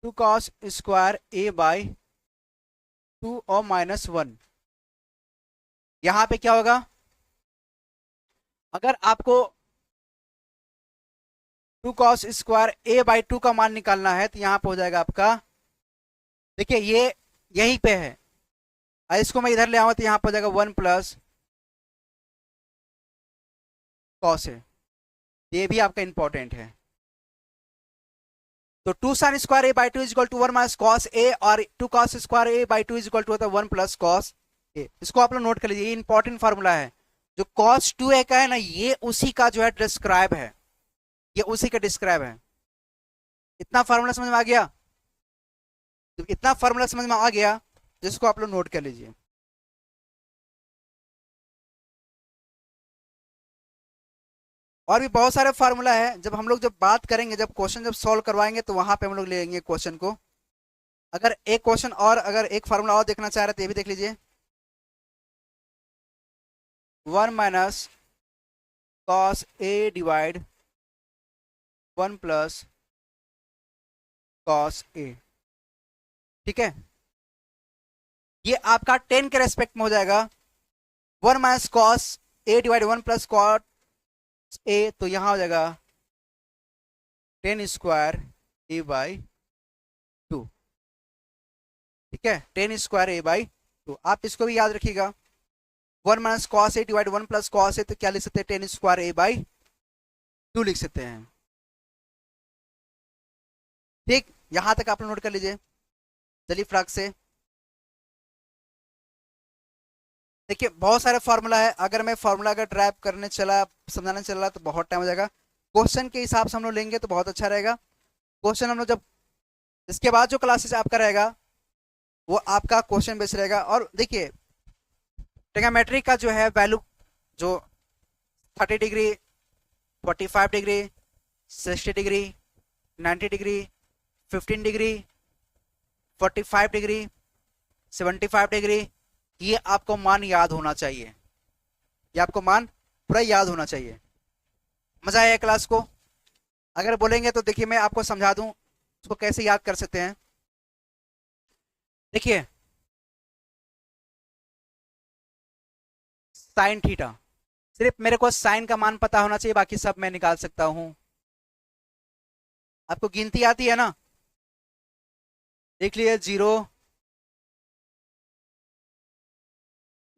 Speaker 1: 2 कॉस स्क्वायर ए बाई 2 और माइनस 1। यहां पे क्या होगा, अगर आपको 2 कॉस स्क्वायर ए बाई 2 का मान निकालना है तो यहां पे हो जाएगा आपका, देखिए ये यहीं पे है, इसको मैं इधर ले आऊंगा तो यहां पर हो जाएगा 1 प्लस कॉस ए। ये भी आपका इंपॉर्टेंट है। तो 2 sine square A by 2 is equal to 1 minus cos A, और 2 cos square A by 2 is equal to होता है 1 प्लस कॉस ए। इसको आप लोग नोट कर लीजिए, ये इंपॉर्टेंट फार्मूला है। जो कॉस 2a का है ना, ये उसी का जो है डिस्क्राइब है, ये उसी का डिस्क्राइब है। इतना फार्मूला समझ में आ गया, तो इतना फार्मूला समझ में आ गया जिसको आप लोग नोट कर लीजिए। और भी बहुत सारे फार्मूला है, जब हम लोग जब बात करेंगे, जब क्वेश्चन जब सॉल्व करवाएंगे तो वहां पे हम लोग लेंगे क्वेश्चन को। अगर एक क्वेश्चन और, अगर एक फार्मूला और देखना चाह रहे तो ये भी देख लीजिए, 1 माइनस कॉस ए डिवाइड 1 प्लस कॉस ए, ठीक है। ये आपका 10 के रेस्पेक्ट में हो जाएगा, 1 माइनस कॉस ए डिवाइड 1 प्लस कॉस ए, तो यहां हो जाएगा 10 स्क्वायर ए बाई 2। ठीक है, ten square A by two. आप इसको भी याद रखिएगा, 1 माइनस कॉस ए डिवाइड 1 प्लस कॉस ए, तो क्या लिख सकते हैं, ten square A by two लिख सकते हैं। ठीक, यहां तक आप नोट कर लीजिए। चलिए फटाक से देखिए, बहुत सारे फॉर्मूला है, अगर मैं फॉर्मूला अगर ड्राइव करने चला, समझाने चला तो बहुत टाइम हो जाएगा। क्वेश्चन के हिसाब से हम लोग लेंगे तो बहुत अच्छा रहेगा। क्वेश्चन हम लोग जब, इसके बाद जो क्लासेस आपका रहेगा वो आपका क्वेश्चन बेस रहेगा। और देखिए, ट्रिग्नोमेट्री का जो है वैल्यू, जो 30 degree, 45 degree, 60 degree, 90 degree, 15 degree, 45 degree, 75 degree, ये आपको मान याद होना चाहिए। ये आपको मान पूरा याद होना चाहिए। मजा आया क्लास को? अगर बोलेंगे तो देखिए मैं आपको समझा दूं उसको कैसे याद कर सकते हैं। देखिए, साइन थीटा, सिर्फ मेरे को साइन का मान पता होना चाहिए, बाकी सब मैं निकाल सकता हूं। आपको गिनती आती है ना? देख लिए, 0,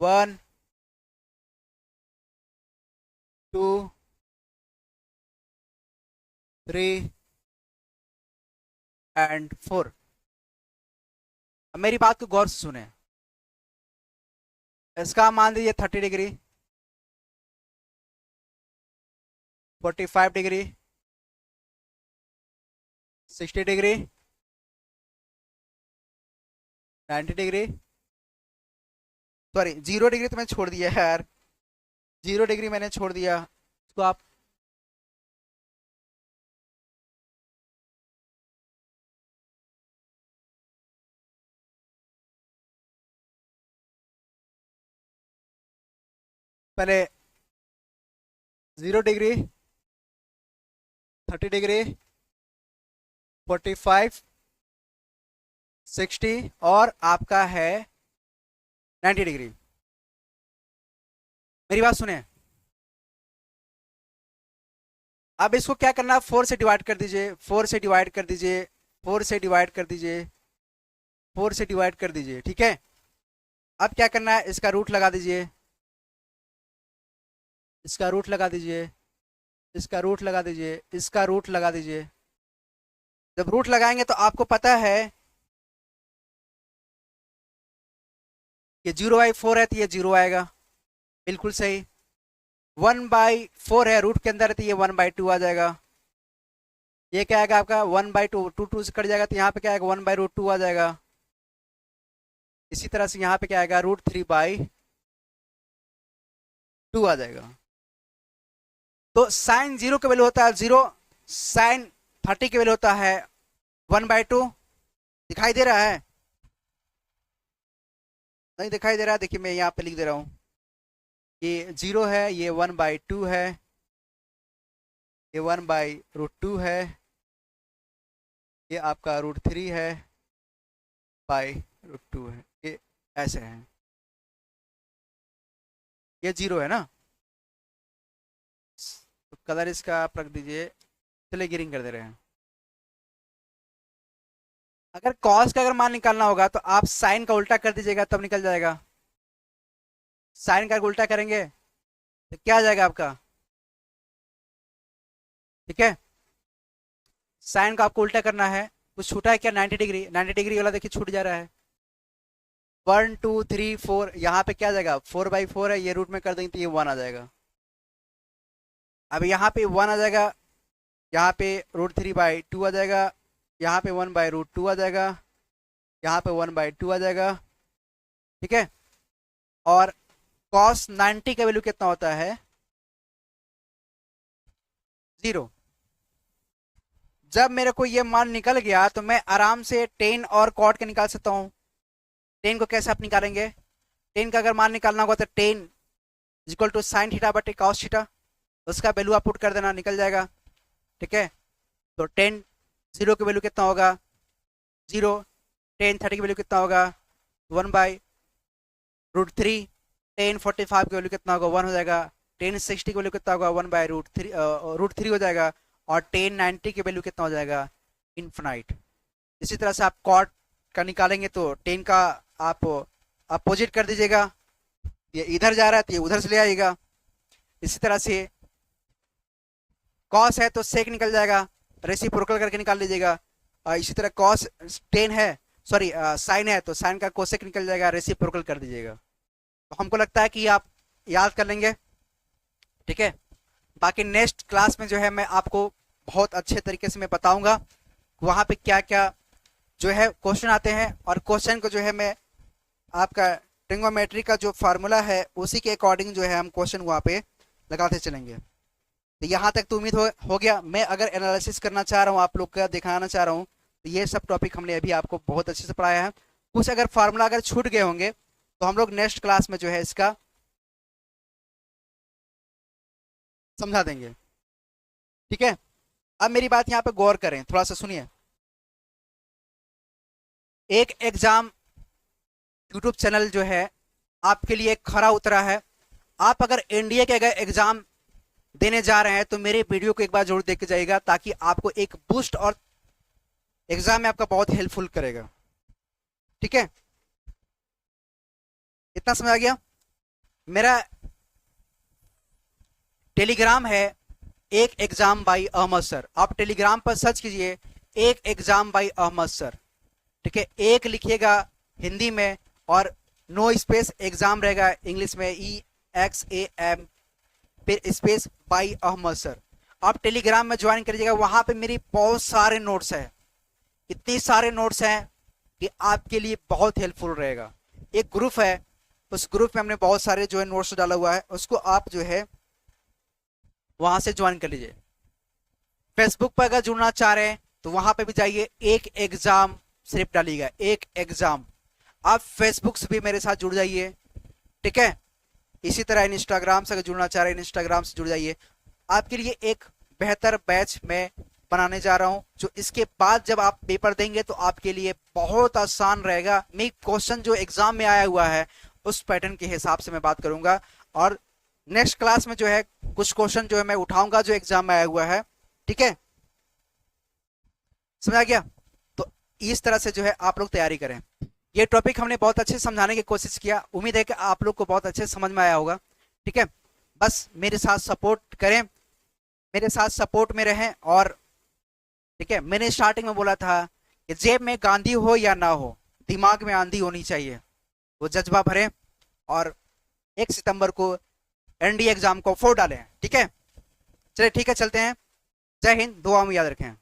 Speaker 1: 1, 2, 3 एंड 4। अब मेरी बात को गौर से सुने। इसका मान दीजिए 30 degree, 45 degree, 60 degree, 90 degree, sorry 0 degree तो मैंने छोड़ दिया है यार, 0 डिग्री मैंने छोड़ दिया, उसको आप पहले 0 डिग्री, 30 डिग्री, 45, 60 और आपका है 90 डिग्री। मेरी बात सुने, अब इसको क्या करना है, 4 से डिवाइड कर दीजिए, 4 से डिवाइड कर दीजिए, 4 से डिवाइड कर दीजिए, 4 से डिवाइड कर दीजिए। ठीक है, अब क्या करना है, इसका रूट लगा दीजिए, इसका रूट लगा दीजिए, इसका रूट लगा दीजिए, इसका रूट लगा दीजिए। जब रूट लगाएंगे तो आपको पता है कि 0/4 है तो ये 0 आएगा, बिल्कुल सही। 1/4 है, रूट के अंदर है तो ये 1/2 आ जाएगा। ये क्या आएगा आपका 1/2, 2 से कट जाएगा तो यहाँ पे क्या आएगा 1/√2 आ जाएगा। इसी तरह से यहाँ पे क्या आएगा √3/2 आ जाएगा। तो साइन 0 का वैल्यू होता है 0, साइन 30 का वैल्यू होता है 1/2। दिखाई दे रहा है? नहीं दिखाई दे रहा है? देखिए मैं यहाँ पे लिख दे रहा हूँ, ये 0 है, ये 1/2 है, ये 1/√2 है, ये आपका √3 है, √2 है, ये ऐसे है, ये 0 है ना। तो कलर इसका आप रख दीजिए, चलिए ग्रीन कर दे रहे हैं। अगर कॉस का अगर मान निकालना होगा तो आप साइन का उल्टा कर दीजिएगा, तब निकल जाएगा। साइन का उल्टा करेंगे तो क्या आ जाएगा आपका? ठीक है, साइन का आपको उल्टा करना है। कुछ छूटा है क्या? 90 डिग्री, 90 डिग्री वाला देखिए छूट जा रहा है। 1 2 3 4, यहाँ पे क्या आ जाएगा 4/4 है, ये रूट में कर देंगे तो ये 1 आ जाएगा। अब यहाँ पे 1 आ जाएगा, यहाँ पे √3/2 आ जाएगा, यहाँ पे 1/√2 आ जाएगा, यहाँ पे 1/2 आ जाएगा। ठीक है, और cos 90 का वैल्यू कितना होता है? 0। जब मेरे को ये मान निकल गया तो मैं आराम से टेन और कॉट के निकाल सकता हूँ। टेन को कैसे आप निकालेंगे? टेन का अगर मान निकालना होगा तो tan equal to sine theta बटे कॉस थीटा, उसका वैल्यू आप पुट कर देना, निकल जाएगा। ठीक है, तो टेन 0 की वैल्यू कितना होगा 0, टेन 30 की वैल्यू कितना होगा 1/√3, टेन 45 की वैल्यू कितना होगा 1 हो जाएगा, टेन 60 की वैल्यू कितना होगा 1/√3 हो जाएगा, और टेन 90 की वैल्यू कितना हो जाएगा इन्फिनाइट। इसी तरह से आप कॉट का निकालेंगे तो 10 का आप अपोजिट कर दीजिएगा, ये इधर जा रहा है तो ये उधर से ले आइएगा। इसी तरह से कॉस है तो सेक निकल जाएगा, रेसिप्रोकल करके निकाल लीजिएगा। इसी तरह कॉस 10 है, सॉरी साइन है तो साइन का कोसेक निकल जाएगा, रेसिप्रोकल कर दीजिएगा। तो हमको लगता है कि आप याद कर लेंगे, ठीक है। बाकी नेक्स्ट क्लास में जो है मैं आपको बहुत अच्छे तरीके से मैं बताऊंगा वहाँ पे क्या क्या जो है क्वेश्चन आते हैं, और क्वेश्चन को जो है मैं आपका ट्रिग्नोमेट्री का जो फार्मूला है उसी के अकॉर्डिंग जो है हम क्वेश्चन वहाँ पे लगाते चलेंगे। तो यहाँ तक तो उम्मीद हो गया। मैं अगर एनालिसिस करना चाह रहा हूँ, आप लोग का दिखाना चाह रहा हूँ, तो ये सब टॉपिक हमने अभी आपको बहुत अच्छे से पढ़ाया है। कुछ अगर फार्मूला अगर छूट गए होंगे तो हम लोग नेक्स्ट क्लास में जो है इसका समझा देंगे, ठीक है। अब मेरी बात यहाँ पे गौर करें, थोड़ा सा सुनिए। एक एग्जाम यूट्यूब चैनल जो है आपके लिए खरा उतरा है। आप अगर एनडीए के अगर एग्जाम देने जा रहे हैं तो मेरे वीडियो को एक बार जरूर देख के जाइएगा, ताकि आपको एक बूस्ट और एग्जाम में आपका बहुत हेल्पफुल करेगा, ठीक है। इतना समझ आ गया। मेरा टेलीग्राम है एक एग्जाम बाई अहमद सर, आप टेलीग्राम पर सर्च कीजिए एक एग्जाम बाई अहमद सर, ठीक है। एक लिखिएगा हिंदी में और नो स्पेस एग्जाम रहेगा इंग्लिश में, EXAM फिर स्पेस बाई अहमद सर। आप टेलीग्राम में ज्वाइन करिएगा, वहां पे मेरी बहुत सारे नोट्स हैं, इतने सारे नोट्स हैं कि आपके लिए बहुत हेल्पफुल रहेगा। एक ग्रुप है, उस ग्रुप में हमने बहुत सारे जो है नोट्स डाला हुआ है, उसको आप जो है वहां से ज्वाइन कर लीजिए। फेसबुक पर अगर जुड़ना चाह रहे हैं तो वहां पे भी जाइए, एक एग्जाम सिर्फ डालिएगा, एक एग्जाम। आप फेसबुक से भी मेरे साथ जुड़ जाइए, ठीक है। इसी तरह इंस्टाग्राम से अगर जुड़ना चाह रहे हैं, इंस्टाग्राम से जुड़ जाइए। आपके लिए एक बेहतर बैच मैं बनाने जा रहा हूं, जो इसके बाद जब आप पेपर देंगे तो आपके लिए बहुत आसान रहेगा। मैं क्वेश्चन जो एग्जाम में आया हुआ है उस पैटर्न के हिसाब से मैं बात करूंगा, और नेक्स्ट क्लास में जो है कुछ क्वेश्चन जो है मैं उठाऊंगा जो एग्जाम में आया हुआ है, ठीक है। समझ आ गया। तो इस तरह से जो है आप लोग तैयारी करें। ये टॉपिक हमने बहुत अच्छे से समझाने की कोशिश किया, उम्मीद है कि आप लोग को बहुत अच्छे से समझ में आया होगा, ठीक है। बस मेरे साथ सपोर्ट करें, मेरे साथ सपोर्ट में रहें, और ठीक है, मैंने स्टार्टिंग में बोला था कि जेब में गांधी हो या ना हो, दिमाग में आंधी होनी चाहिए। वो जज्बा भरें और 1 सितंबर को एनडीए एग्जाम को 4 डालें, ठीक है। चलिए ठीक है, चलते हैं। जय हिंद, दुआ में याद रखें।